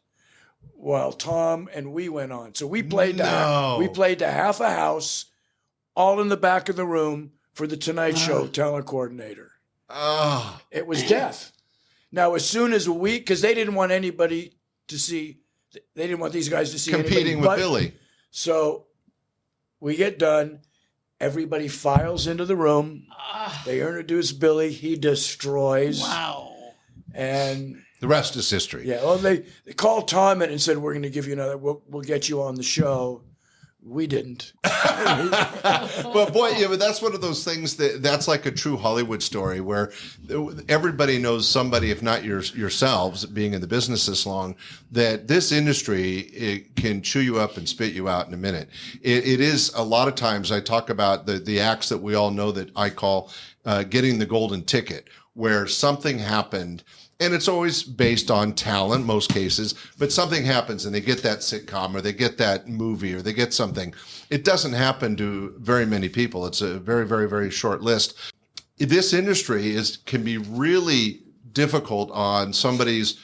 S3: while Tom and we went on. So we played to half a house, all in the back of the room for the Tonight Show talent coordinator.
S2: Oh.
S3: It was death. Now, as soon as because they didn't want anybody to see, they didn't want these guys to see
S2: competing with Billy.
S3: So we get done. Everybody files into the room. They introduce Billy. He destroys.
S5: Wow.
S2: And the rest is history.
S3: Yeah. Well, they called Tom in and said, "We're going to give you another. We'll get you on the show." We didn't.
S2: But boy, but that's one of those things that's like a true Hollywood story where everybody knows somebody, if not yourselves, being in the business this long, that this industry, it can chew you up and spit you out in a minute. It is a lot of times I talk about the acts that we all know that I call getting the golden ticket, where something happened. And it's always based on talent, most cases, but something happens and they get that sitcom or they get that movie or they get something. It doesn't happen to very many people. It's a very, very, very short list. This industry can be really difficult on somebody's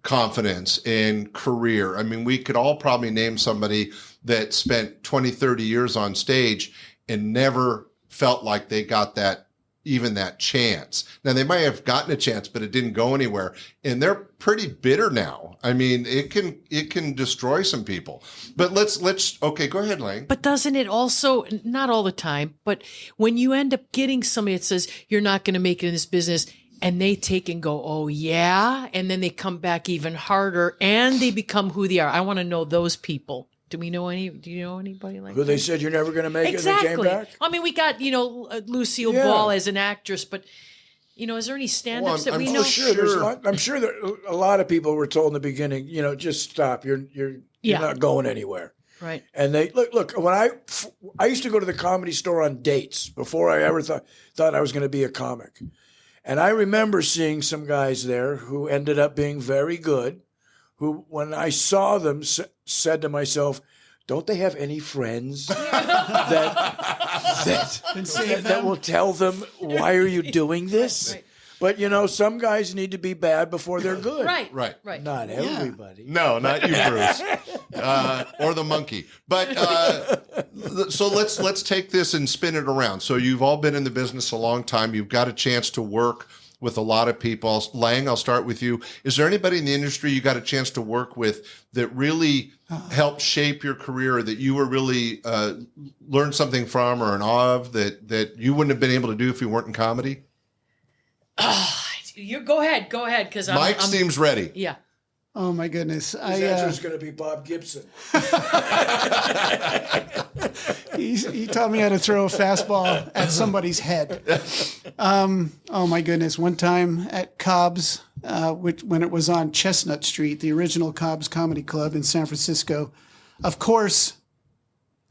S2: confidence and career. I mean, we could all probably name somebody that spent 20, 30 years on stage and never felt like they got that chance. Now they might have gotten a chance, but it didn't go anywhere. And they're pretty bitter now. I mean, it can destroy some people. But let's okay, go ahead, Lang.
S4: But doesn't it also, not all the time, but when you end up getting somebody that says you're not going to make it in this business, and they take and go, oh yeah, and then they come back even harder and they become who they are. I want to know those people Do you know anybody like
S3: Who
S4: that?
S3: they said you're never going to make
S4: Exactly.
S3: it and they came back?
S4: I mean, we got, Lucille
S3: Yeah.
S4: Ball as an actress, but, is there any stand-ups that we know?
S3: Oh, sure. I'm sure that a lot of people were told in the beginning, just stop. You're not going anywhere.
S4: Right.
S3: And they look. When I used to go to the Comedy Store on dates before I ever thought I was going to be a comic, and I remember seeing some guys there who ended up being very good. Who, when I saw them, said to myself, "Don't they have any friends that will tell them why are you doing this?"
S4: Right.
S3: But some guys need to be bad before they're good.
S4: Right.
S2: Right.
S3: Not everybody.
S2: No, not you, Bruce, or the monkey. But so let's take this and spin it around. So you've all been in the business a long time. You've got a chance to work with a lot of people. Lang, I'll start with you. Is there anybody in the industry you got a chance to work with that really helped shape your career, or that you were really learned something from or in awe of that you wouldn't have been able to do if you weren't in comedy?
S4: You go ahead, because
S2: Mike seems ready.
S4: Yeah.
S5: Oh my goodness!
S3: His answer is going to be Bob Gibson.
S5: He taught me how to throw a fastball at somebody's head. Oh my goodness! One time at Cobb's, when it was on Chestnut Street, the original Cobb's Comedy Club in San Francisco, of course,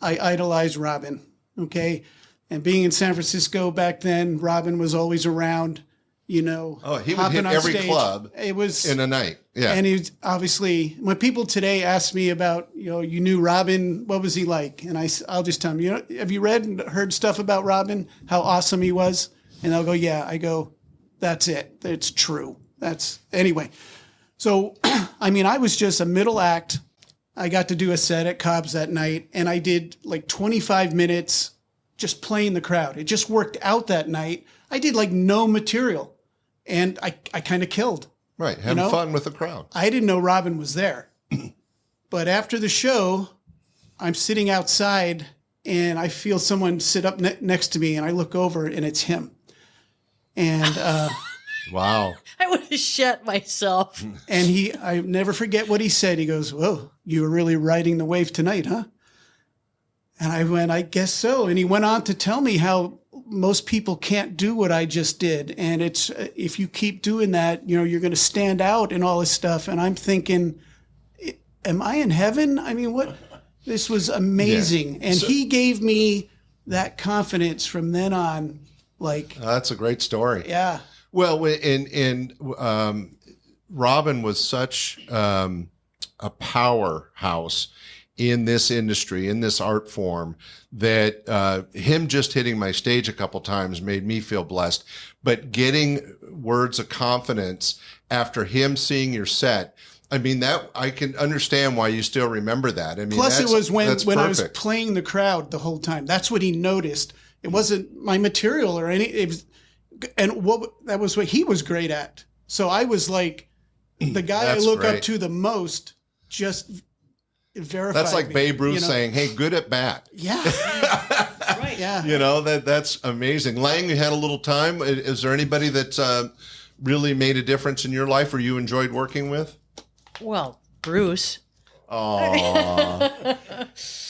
S5: I idolized Robin. Okay, and being in San Francisco back then, Robin was always around.
S2: He would hit
S5: hopping on
S2: every
S5: stage.
S2: Club
S5: It was
S2: in a night. Yeah.
S5: And he's obviously, when people today ask me about, you knew Robin, what was he like? And I'll just tell them, have you read and heard stuff about Robin, how awesome he was? And they'll go, yeah. I go, that's it. It's true. Anyway. So, I mean, I was just a middle act. I got to do a set at Cobb's that night, and I did like 25 minutes just playing the crowd. It just worked out that night. I did like no material. And I kind of killed.
S2: Right. Having fun with the crowd.
S5: I didn't know Robin was there. But after the show, I'm sitting outside and I feel someone sit up next to me, and I look over and it's him. And
S2: wow.
S4: I would have shat myself.
S5: And I never forget what he said. He goes, "Whoa, you were really riding the wave tonight, huh?" And I went, "I guess so." And he went on to tell me how most people can't do what I just did. And it's, if you keep doing that, you're going to stand out and all this stuff. And I'm thinking, am I in heaven? I mean, what? This was amazing. Yeah. And he gave me that confidence from then on. Like,
S2: that's a great story.
S5: Yeah.
S2: Well, Robin was such a powerhouse in this industry, in this art form, that him just hitting my stage a couple times made me feel blessed. But getting words of confidence after him seeing your set, I mean, that I can understand why you still remember that. I mean,
S5: plus it was when I was
S2: perfect.
S5: playing the crowd the whole time. That's what he noticed. It wasn't my material or any. It was, and that was what he was great at. So I was like the guy I look up to the most. Just verified.
S2: That's like
S5: me,
S2: Babe Ruth saying, "Hey, good at bat."
S5: Yeah.
S4: Right.
S5: Yeah.
S2: That's amazing. Lang, you had a little time. Is there anybody that really made a difference in your life or you enjoyed working with?
S4: Well, Bruce.
S2: Oh,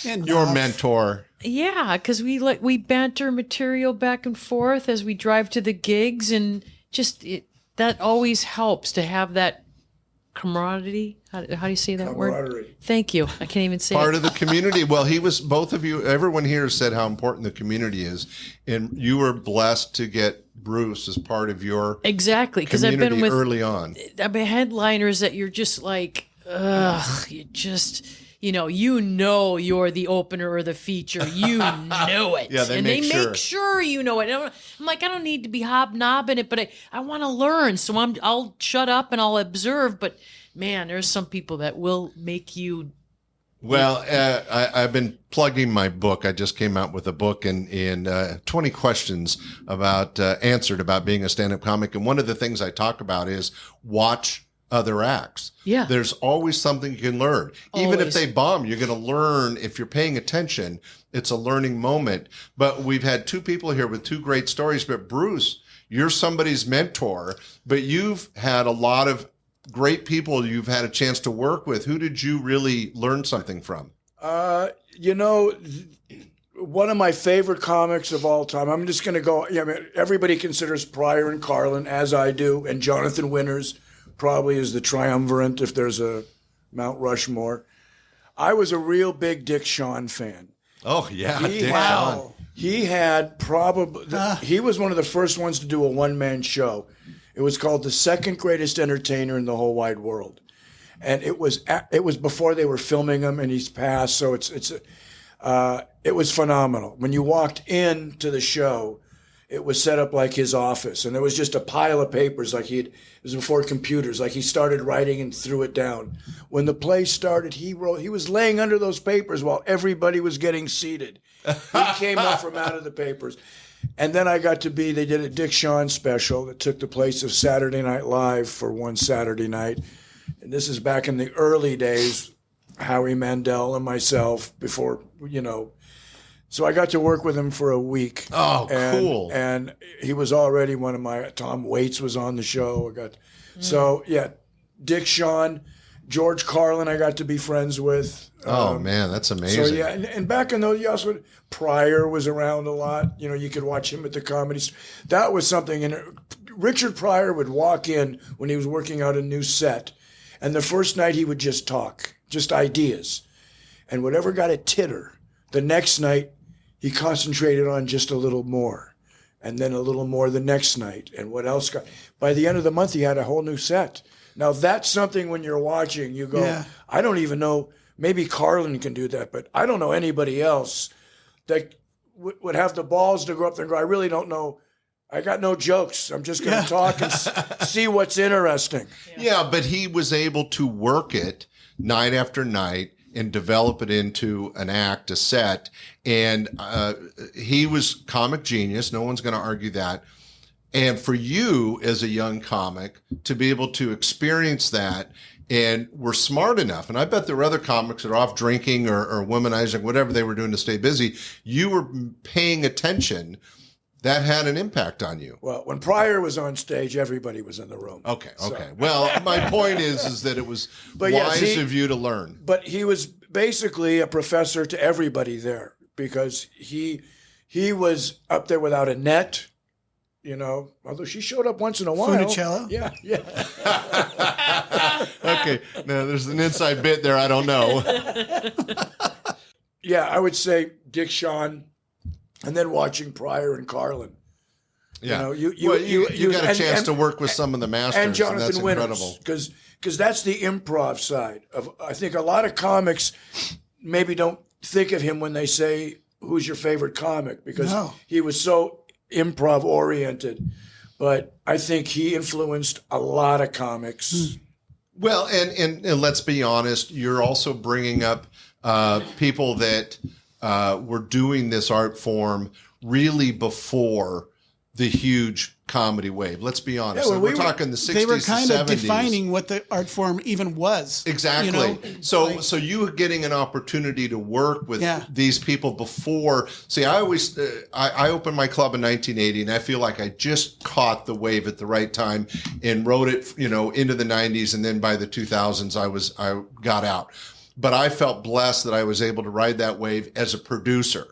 S2: your mentor.
S4: Yeah, because we banter material back and forth as we drive to the gigs, and just that always helps to have that camaraderie. How do you say that word? Thank you. I can't even say
S2: part of the community. Well, both of you, everyone here said how important the community is, and you were blessed to get Bruce as part of your
S4: exactly because I've been with
S2: early on.
S4: I've been headliners that you're just like, ugh, you just. You're the opener or the feature. You know it.
S2: Yeah, they make
S4: sure you know it. I'm like, I don't need to be hobnobbing it, but I want to learn. So I'll shut up and I'll observe. But man, there's some people that will make you.
S2: Well, I've been plugging my book. I just came out with a book and 20 questions answered about being a stand-up comic. And one of the things I talk about is watch other acts.
S4: Yeah.
S2: There's always something you can learn. Even if they bomb, you're going to learn. If you're paying attention, it's a learning moment. But we've had two people here with two great stories. But Bruce, you're somebody's mentor, but you've had a lot of great people you've had a chance to work with. Who did you really learn something from?
S3: You know, one of my favorite comics of all time. I'm just going to go. Yeah, I mean, everybody considers Pryor and Carlin, as I do, and Jonathan Winters probably is the triumvirate if there's a Mount Rushmore. I was a real big Dick Shawn fan.
S2: Oh yeah, Dick Shawn.
S5: Wow.
S3: He had probably he was one of the first ones to do a one-man show. It was called The Second Greatest Entertainer in the Whole Wide World, and it was before they were filming him, and he's passed. So it was phenomenal. When you walked into the show, it was set up like his office, and there was just a pile of papers. It was before computers. Like he started writing and threw it down. When the play started, he was laying under those papers while everybody was getting seated. He came up from out of the papers. And then they did a Dick Shawn special that took the place of Saturday Night Live for one Saturday night. And this is back in the early days, Howie Mandel and myself before, So I got to work with him for a week.
S2: Oh, cool.
S3: And he was already one of my, Tom Waits was on the show. So, yeah, Dick Shawn, George Carlin I got to be friends with.
S2: Oh, man, that's amazing.
S3: So, yeah, and back in those, Pryor was around a lot. You could watch him at the Comedy Store. That was something. And Richard Pryor would walk in when he was working out a new set. And the first night he would just talk, just ideas. And whatever got a titter, the next night he concentrated on just a little more. And then a little more the next night. And what else by the end of the month, he had a whole new set. Now, that's something when you're watching, you go, I don't even know. Maybe Carlin can do that, but I don't know anybody else that would have the balls to go up there and go, I really don't know. I got no jokes. I'm just going to talk and see what's interesting.
S2: Yeah, but he was able to work it night after night and develop it into an act, a set. And he was comic genius. No one's going to argue that. And for you as a young comic to be able to experience that and were smart enough, and I bet there were other comics that are off drinking or womanizing, whatever they were doing to stay busy, you were paying attention. That had an impact on you.
S3: Well, when Pryor was on stage, everybody was in the room.
S2: Okay. Well, my point is that it was wise of you to learn.
S3: But he was basically a professor to everybody there because he was up there without a net. Although she showed up once in a while.
S5: Funicello?
S3: Yeah.
S2: Okay, now there's an inside bit there I don't know.
S3: Yeah, I would say Dick Shawn, and then watching Pryor and Carlin.
S2: Yeah, you got a chance to work with some of the masters,
S3: and Jonathan
S2: that's
S3: Winters,
S2: incredible.
S3: because that's the improv side of. I think a lot of comics maybe don't think of him when they say who's your favorite comic because he was so improv oriented, but I think he influenced a lot of comics.
S2: Well, and let's be honest, you're also bringing up people that were doing this art form really before the huge comedy wave. Let's be honest.
S3: Yeah,
S2: we're talking the 60s to 70s.
S5: They were kind of defining what the art form even was.
S2: Exactly. So you getting an opportunity to work with these people before. See, I always I opened my club in 1980, and I feel like I just caught the wave at the right time and rode it, into the 90s, and then by the 2000s I got out. But I felt blessed that I was able to ride that wave as a producer.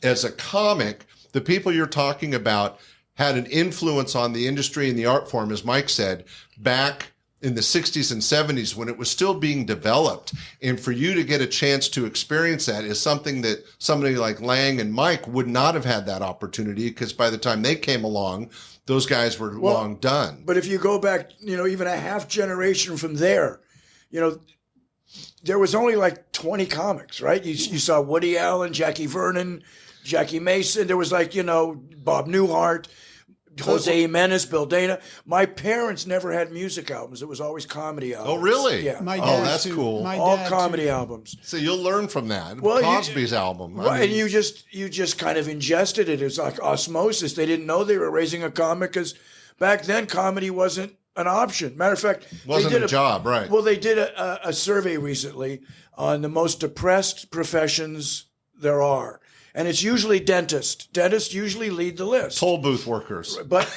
S2: As a comic, the people you're talking about had an influence on the industry and the art form, as Mike said, back in the 60s and 70s when it was still being developed. And for you to get a chance to experience that is something that somebody like Lang and Mike would not have had that opportunity because by the time they came along, those guys were long done.
S3: But if you go back, even a half generation from there, there was only like 20 comics, right? You saw Woody Allen, Jackie Vernon, Jackie Mason. There was Bob Newhart, Jose Jimenez, Bill Dana. My parents never had music albums. It was always comedy albums.
S2: Oh, really?
S3: Yeah.
S5: My dad
S2: that's
S5: too.
S2: cool.
S5: My
S3: All
S5: dad
S3: comedy
S5: too.
S3: albums.
S2: So you'll learn from that.
S3: Well,
S2: Cosby's album.
S3: Right, and you just kind of ingested it. It was like osmosis. They didn't know they were raising a comic because back then comedy wasn't an option. Matter of fact,
S2: wasn't
S3: they did
S2: a job, right?
S3: Well, they did a survey recently on the most depressed professions there are. And it's usually dentists. Dentists usually lead the list.
S2: Toll booth workers.
S3: But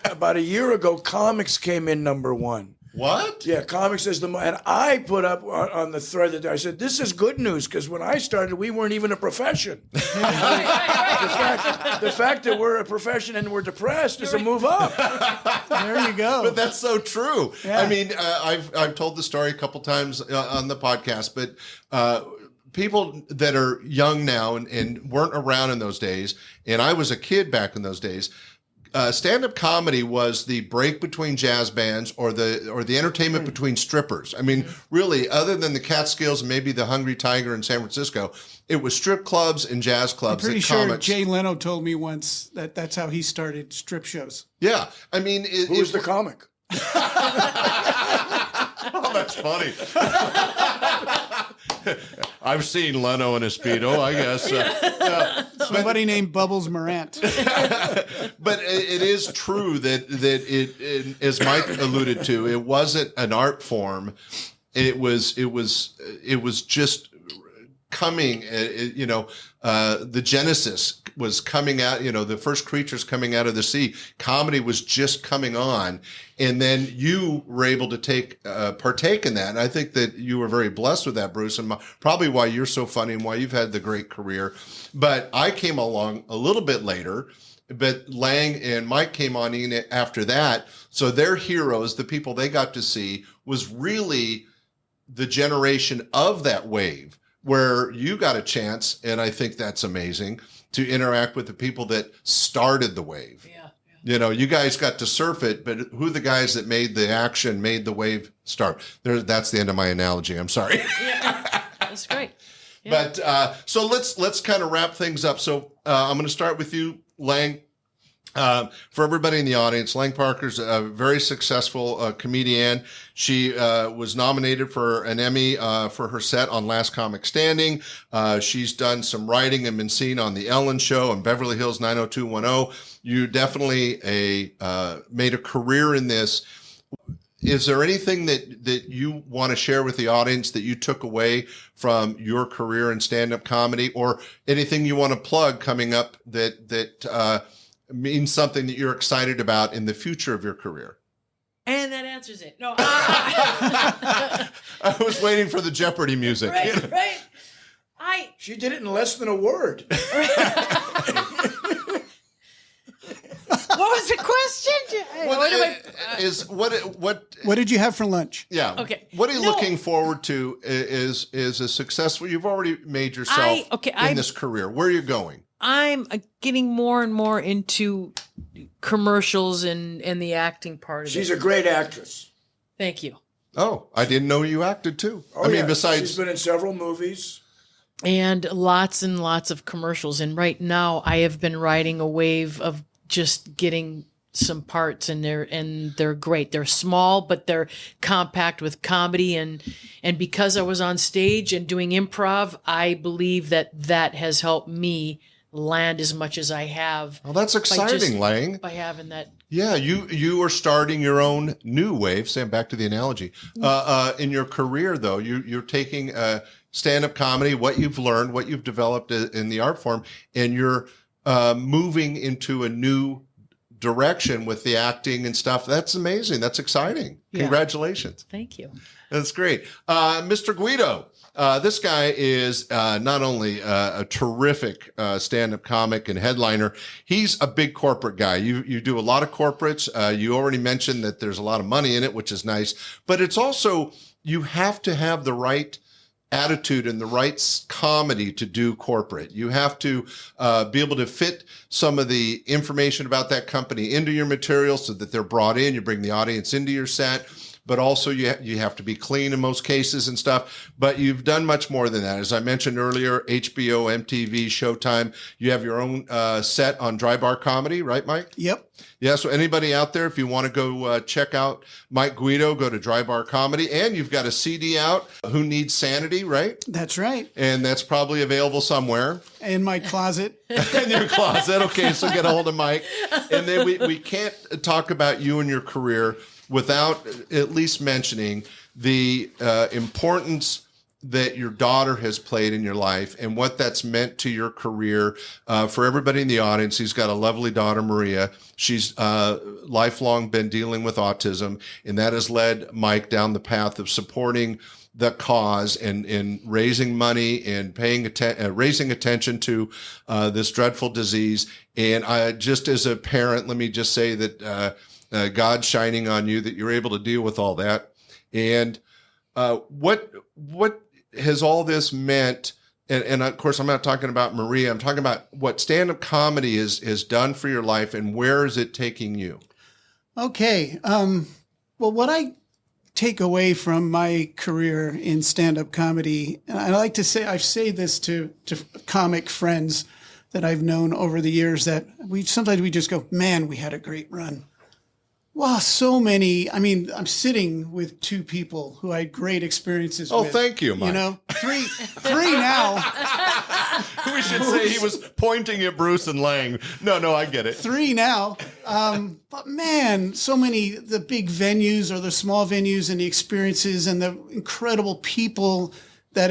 S3: about a year ago, comics came in number one.
S2: What?
S3: Yeah, comics is and I put up on the thread that I said, this is good news, because when I started, we weren't even a profession. The fact that we're a profession and we're depressed is a move up.
S5: There you go.
S2: But that's so true.
S5: Yeah.
S2: I mean, I've told the story a couple times on the podcast, but people that are young now and weren't around in those days, and I was a kid back in those days, stand-up comedy was the break between jazz bands or the entertainment between strippers. I mean, really, other than the Catskills and maybe the Hungry Tiger in San Francisco, it was strip clubs and jazz clubs.
S5: I'm pretty
S2: that
S5: sure
S2: comics,
S5: Jay Leno told me once that that's how he started strip shows.
S2: yeah, I mean,
S3: Who's the comic?
S2: Oh, that's funny. I've seen Leno in a Speedo, I guess.
S5: Somebody named Bubbles Morant.
S2: But it is true that it, as Mike alluded to, it wasn't an art form. It was just coming. The genesis was coming out. The first creatures coming out of the sea. Comedy was just coming on, and then you were able to partake in that. And I think that you were very blessed with that, Bruce, and probably why you're so funny and why you've had the great career. But I came along a little bit later. But Lang and Mike came on in after that. So their heroes, the people they got to see, was really the generation of that wave where you got a chance, and I think that's amazing, to interact with the people that started the wave.
S4: Yeah.
S2: You guys got to surf it, but who are the guys that made the action, made the wave start? That's the end of my analogy. I'm sorry.
S4: Yeah. That's great. Yeah.
S2: But so let's kind of wrap things up. So I'm going to start with you, Lang. For everybody in the audience, Lang Parker's a very successful comedian. She was nominated for an Emmy for her set on Last Comic Standing. She's done some writing and been seen on The Ellen Show and Beverly Hills 90210. You definitely made a career in this. Is there anything that you want to share with the audience that you took away from your career in stand-up comedy, or anything you want to plug coming up that means something that you're excited about in the future of your career?
S4: And that answers it. No.
S2: I was waiting for the Jeopardy music.
S4: Right.
S3: She did it in less than a word.
S4: What was the question?
S5: What did you have for lunch?
S2: Yeah.
S4: Okay.
S2: What are you
S4: No.
S2: looking forward to is a successful, you've already made yourself in this career. Where are you going?
S4: I'm getting more and more into commercials and the acting part of
S3: She's
S4: it.
S3: a great actress.
S4: Thank you.
S2: Oh, I didn't know you acted too.
S3: Oh,
S2: I mean,
S3: yeah.
S2: besides,
S3: She's been in several movies.
S4: And lots of commercials. And right now I have been riding a wave of just getting some parts, and they're great. They're small, but they're compact with comedy. And because I was on stage and doing improv, I believe that has helped me land as much as I have.
S2: well, that's exciting, Lang.
S4: By having that.
S2: Yeah, you are starting your own new wave. Sam, back to the analogy. In your career, though, you're taking stand-up comedy, what you've learned, what you've developed in the art form, and you're moving into a new direction with the acting and stuff. That's amazing. That's exciting.
S4: Yeah.
S2: Congratulations.
S4: Thank you.
S2: That's great. Mr. Guido, this guy is not only a terrific stand-up comic and headliner, he's a big corporate guy. You do a lot of corporates. You already mentioned that there's a lot of money in it, which is nice. But it's also, you have to have the right attitude and the right comedy to do corporate. You have to be able to fit some of the information about that company into your material so that they're brought in. You bring the audience into your set. But also you have to be clean in most cases and stuff. But you've done much more than that. As I mentioned earlier, HBO, MTV, Showtime. You have your own set on Dry Bar Comedy, right, Mike?
S5: Yep.
S2: Yeah, so anybody out there, if you want to go check out Mike Guido, go to Dry Bar Comedy. And you've got a CD out, Who Needs Sanity, right?
S5: That's right.
S2: And that's probably available somewhere.
S5: In my closet.
S2: In your closet. Okay, so get a hold of Mike. And then we can't talk about you and your career without at least mentioning the importance that your daughter has played in your life and what that's meant to your career. For everybody in the audience, he's got a lovely daughter, Maria. She's lifelong been dealing with autism, and that has led Mike down the path of supporting the cause and raising money and raising attention to this dreadful disease. And I, just as a parent, let me just say that God's shining on you, that you're able to deal with all that. And what has all this meant? And of course, I'm not talking about Maria. I'm talking about what stand-up comedy has done for your life, and where is it taking you?
S5: Okay. Well, what I take away from my career in stand-up comedy, and I like to say, I say this to comic friends that I've known over the years, that sometimes we just go, man, we had a great run. Wow, so many. I mean, I'm sitting with two people who I had great experiences with.
S2: Oh, thank you, Mike.
S5: You know, three now.
S2: We should say he was pointing at Bruce and Lang. No, I get it.
S5: Three now. But man, so many, the big venues or the small venues and the experiences and the incredible people that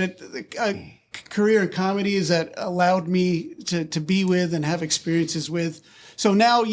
S5: a career in comedy is that allowed me to be with and have experiences with. So now,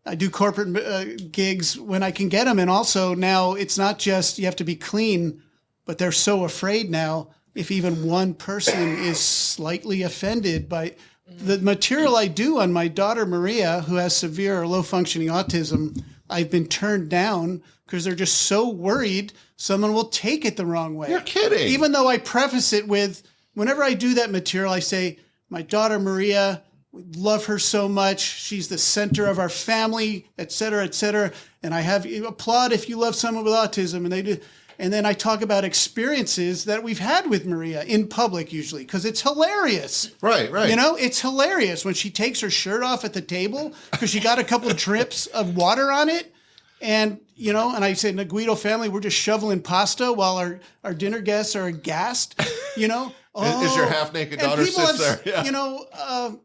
S5: I do corporate gigs when I can get them. And also now it's not just you have to be clean, but they're so afraid now if even one person is slightly offended by the material I do on my daughter, Maria, who has severe or low functioning autism. I've been turned down because they're just so worried someone will take it the wrong way.
S2: You're kidding.
S5: Even though I preface it with, whenever I do that material, I say, my daughter, Maria, we love her so much. She's the center of our family, et cetera, et cetera. And I have applaud if you love someone with autism. And they do. And then I talk about experiences that we've had with Maria in public, usually, because it's hilarious.
S2: Right.
S5: You know, it's hilarious when she takes her shirt off at the table because she got a couple of drips of water on it. And, you know, and I said, in the Guido family, we're just shoveling pasta while our dinner guests are aghast, you know.
S2: Is your half-naked daughter sits there? Yeah.
S5: You know,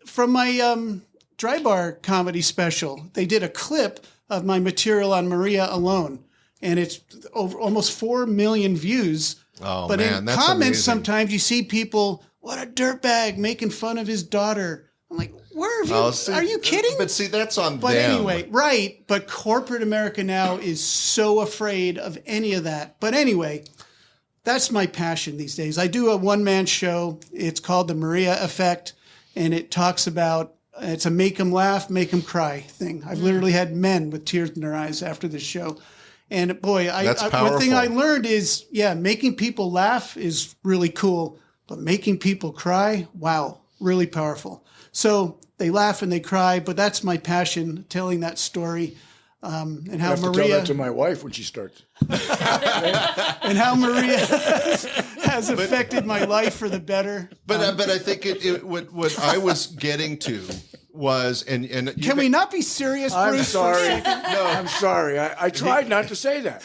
S5: from my dry bar comedy special, they did a clip of my material on Maria alone, and it's over almost 4 million views.
S2: Oh,
S5: but
S2: man,
S5: in
S2: that's
S5: comments,
S2: amazing.
S5: sometimes you see people, what a dirtbag, making fun of his daughter. I'm like, where have you? Are you kidding?
S2: But see, that's on
S5: But
S2: them.
S5: anyway, right. But corporate America now is so afraid of any of that. But anyway, that's my passion these days. I do a one-man show. It's called The Maria Effect. And it talks about, it's a make them laugh, make them cry thing. I've literally had men with tears in their eyes after this show. And boy, one thing I learned is, making people laugh is really cool. But making people cry, wow, really powerful. So they laugh and they cry, but that's my passion, telling that story. And how
S3: I have to tell that to my wife when she starts.
S5: And how Maria has affected my life for the better.
S2: But I think what I was getting to was, and
S5: can we not be serious, Bruce?
S3: I'm sorry. No, I'm sorry. I tried not to say that.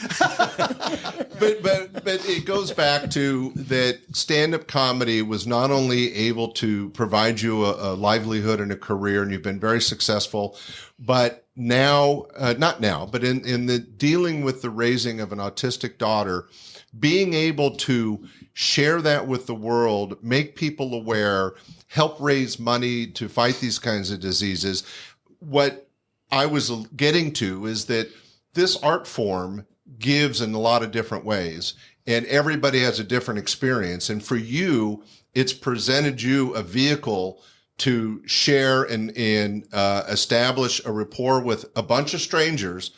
S2: but it goes back to that stand-up comedy was not only able to provide you a livelihood and a career, and you've been very successful, but now, not now, but in the dealing with the raising of an autistic daughter, being able to share that with the world, make people aware, help raise money to fight these kinds of diseases. What I was getting to is that this art form gives in a lot of different ways, and everybody has a different experience. And for you, it's presented you a vehicle to share and establish a rapport with a bunch of strangers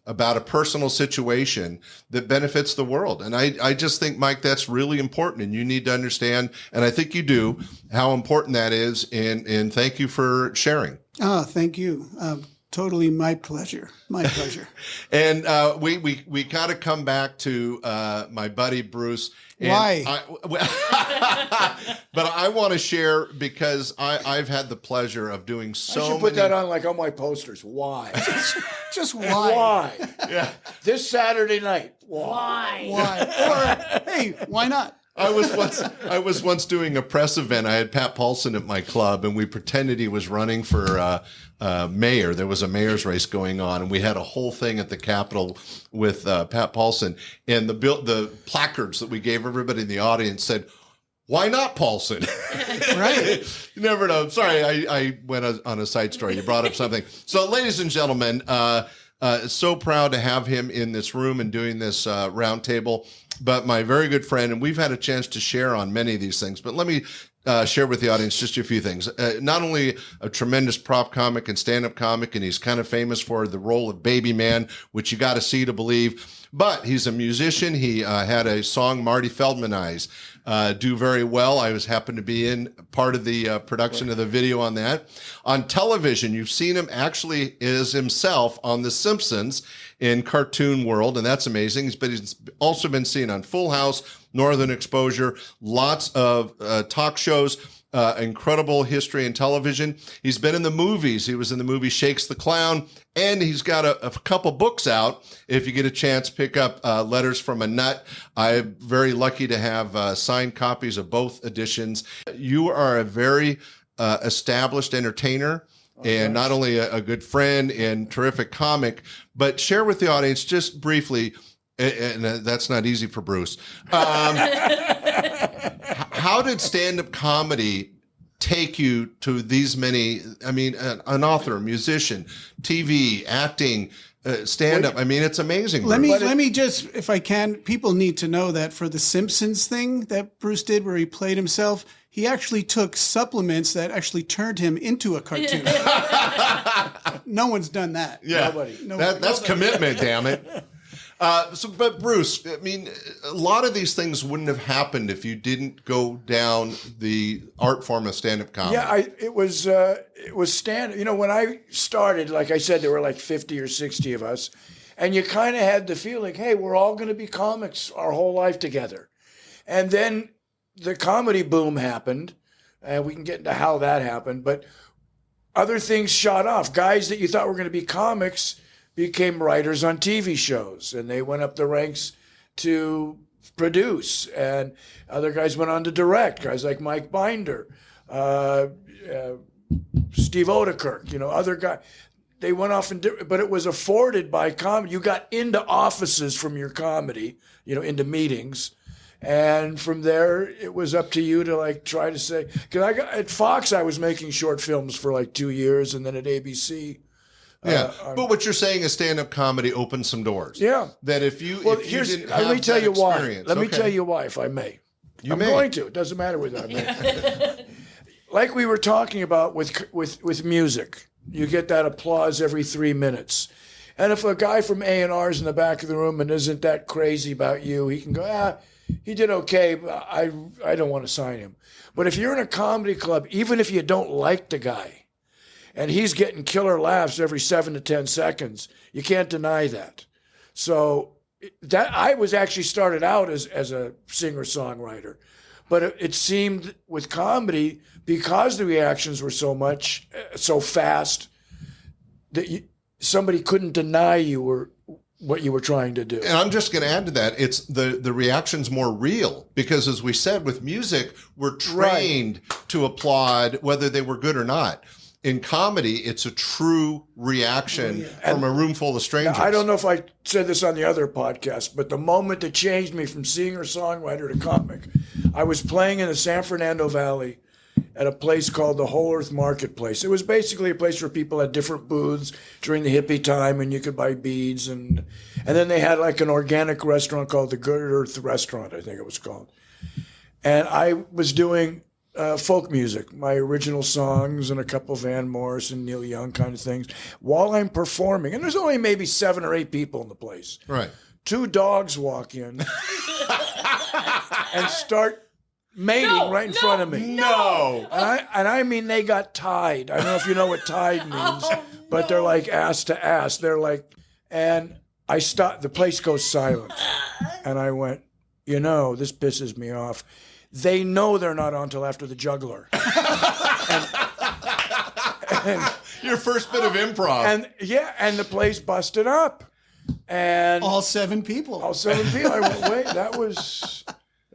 S2: about a personal situation that benefits the world. And I just think, Mike, that's really important, and you need to understand, and I think you do, how important that is, and thank you for sharing.
S5: Oh, thank you. Totally my pleasure. My pleasure.
S2: And we got to come back to my buddy Bruce. And
S5: why?
S2: But I want to share because I've had the pleasure of doing so many.
S3: I should put that on like on my posters. Why?
S5: Just why?
S3: Why?
S2: Yeah.
S3: This Saturday night. Why?
S5: Why? Or, hey, why not?
S2: I was once doing a press event. I had Pat Paulson at my club, and we pretended he was running for mayor. There was a mayor's race going on, and we had a whole thing at the Capitol with Pat Paulson. And the placards that we gave everybody in the audience said, "Why not Paulson?"
S5: Right.
S2: You never know. Sorry, I went on a side story. You brought up something. So, ladies and gentlemen, so proud to have him in this room and doing this roundtable. But my very good friend, and we've had a chance to share on many of these things, but let me share with the audience just a few things. Not only a tremendous prop comic and stand-up comic, and he's kind of famous for the role of Babyman, which you got to see to believe, but he's a musician. He had a song, Marty Feldmanized, do very well. I happened to be in part of the production of the video on that. On television, you've seen him actually as himself on The Simpsons in cartoon world, and that's amazing. He's also been seen on Full House, Northern Exposure, lots of talk shows, incredible history in television. He's been in the movies. He was in the movie Shakes the Clown, and he's got a couple books out. If you get a chance, pick up Letters from a Nut. I'm very lucky to have signed copies of both editions. You are a very established entertainer, and not only a good friend and terrific comic, but share with the audience just briefly, and that's not easy for Bruce. How did stand-up comedy take you to these many? I mean, an author, a musician, TV, acting, stand-up. I mean, it's amazing.
S5: Let me just, if I can, people need to know that for the Simpsons thing that Bruce did where he played himself, he actually took supplements that actually turned him into a cartoon. No one's done that.
S2: Yeah,
S5: Nobody.
S2: That's commitment, damn it. But Bruce, I mean, a lot of these things wouldn't have happened if you didn't go down the art form of stand-up comedy.
S3: Yeah, it was stand. You know, when I started, like I said, there were like 50 or 60 of us, and you kind of had the feeling, hey, we're all going to be comics our whole life together. And then the comedy boom happened, and we can get into how that happened. But other things shot off. Guys that you thought were going to be comics became writers on TV shows, and they went up the ranks to produce, and other guys went on to direct, guys like Mike Binder, Steve Odekirk, you know, other guys. They went off and did, but it was afforded by comedy. You got into offices from your comedy, you know, into meetings. And from there, it was up to you to like try to say, because at Fox, I was making short films for like 2 years, and then at ABC.
S2: Yeah, but what you're saying is stand-up comedy opened some doors.
S3: Yeah.
S2: That if you
S3: Well,
S2: if you didn't have
S3: let me tell you why.
S2: experience-
S3: Let me
S2: okay.
S3: tell you why, if I may.
S2: You
S3: I'm
S2: may.
S3: going to. It doesn't matter whether I may. Like we were talking about with music, you get that applause every 3 minutes. And if a guy from A&R's in the back of the room and isn't that crazy about you, he can go, he did okay, but I don't want to sign him. But if you're in a comedy club, even if you don't like the guy, and he's getting killer laughs every 7 to 10 seconds, you can't deny that. So that I was actually started out as a singer-songwriter. But it seemed with comedy, because the reactions were so fast, that somebody couldn't deny you were what you were trying to do.
S2: And I'm just going to add to that. It's the reaction's more real because, as we said, with music, we're trained to applaud whether they were good or not. In comedy, it's a true reaction from a room full of strangers.
S3: Now, I don't know if I said this on the other podcast, but the moment that changed me from singer-songwriter to comic, I was playing in the San Fernando Valley at a place called the Whole Earth Marketplace. It was basically a place where people had different booths during the hippie time, and you could buy beads. And then they had like an organic restaurant called the Good Earth Restaurant, I think it was called. And I was doing folk music, my original songs and a couple Van Morrison, Neil Young kind of things, while I'm performing. And there's only maybe 7 or 8 people in the place.
S2: Right.
S3: 2 dogs walk in and start mating right in front of me.
S2: No.
S3: And I mean, they got tied. I don't know if you know what tied means, but they're like ass to ass. They're like, and I stopped, the place goes silent. And I went, you know, this pisses me off. They know they're not on till after the juggler. and
S2: Your first bit of improv.
S3: and the place busted up. And
S5: all 7 people.
S3: all 7 people. I went, wait, that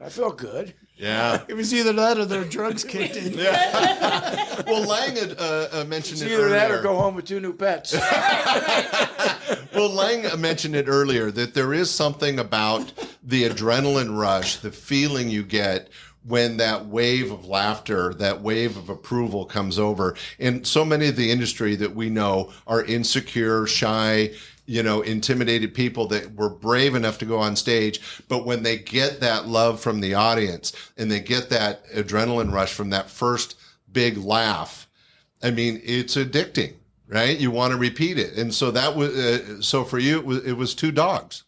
S3: I felt good.
S2: Yeah.
S5: It was either that or their drugs kicked in.
S2: Well, Lang had mentioned
S3: It's
S2: it
S3: either
S2: earlier.
S3: that or go home with 2 new pets.
S2: Well, Lang mentioned it earlier that there is something about the adrenaline rush, the feeling you get when that wave of laughter, that wave of approval comes over. And so many of the industry that we know are insecure, shy, intimidated people that were brave enough to go on stage. But when they get that love from the audience and they get that adrenaline rush from that first big laugh, I mean, it's addicting, right? You want to repeat it. And so that was, so for you, it was 2 dogs.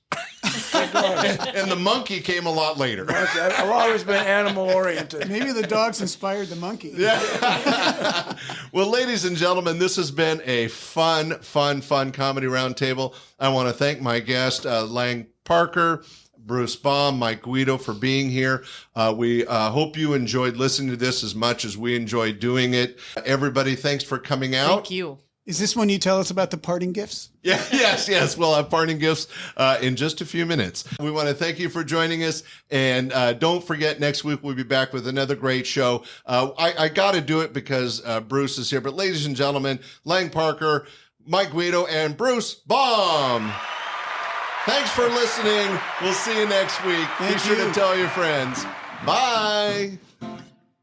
S2: And the monkey came a lot later.
S3: I've always been animal oriented.
S5: Maybe the dogs inspired the monkey.
S2: Well, ladies and gentlemen, this has been a fun comedy roundtable. I want to thank my guest, Lang Parker, Bruce Baum, Mike Guido, for being here. We hope you enjoyed listening to this as much as we enjoyed doing it. Everybody, thanks for coming out.
S4: Thank you.
S5: Is this when you tell us about the parting gifts?
S2: Yeah, yes. We'll have parting gifts in just a few minutes. We want to thank you for joining us. And don't forget, next week we'll be back with another great show. I got to do it because Bruce is here. But ladies and gentlemen, Lang Parker, Mike Guido, and Bruce Baum. Thanks for listening. We'll see you next week. Be sure to tell your friends. Bye.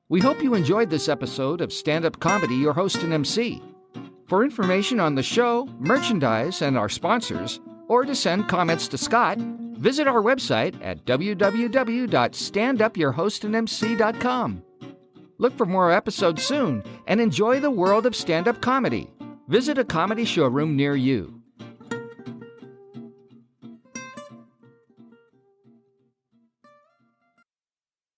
S1: We hope you enjoyed this episode of Stand-Up Comedy, your host and MC. For information on the show, merchandise, and our sponsors, or to send comments to Scott, visit our website at www.standupyourhostandmc.com. Look for more episodes soon and enjoy the world of stand-up comedy. Visit a comedy showroom near you.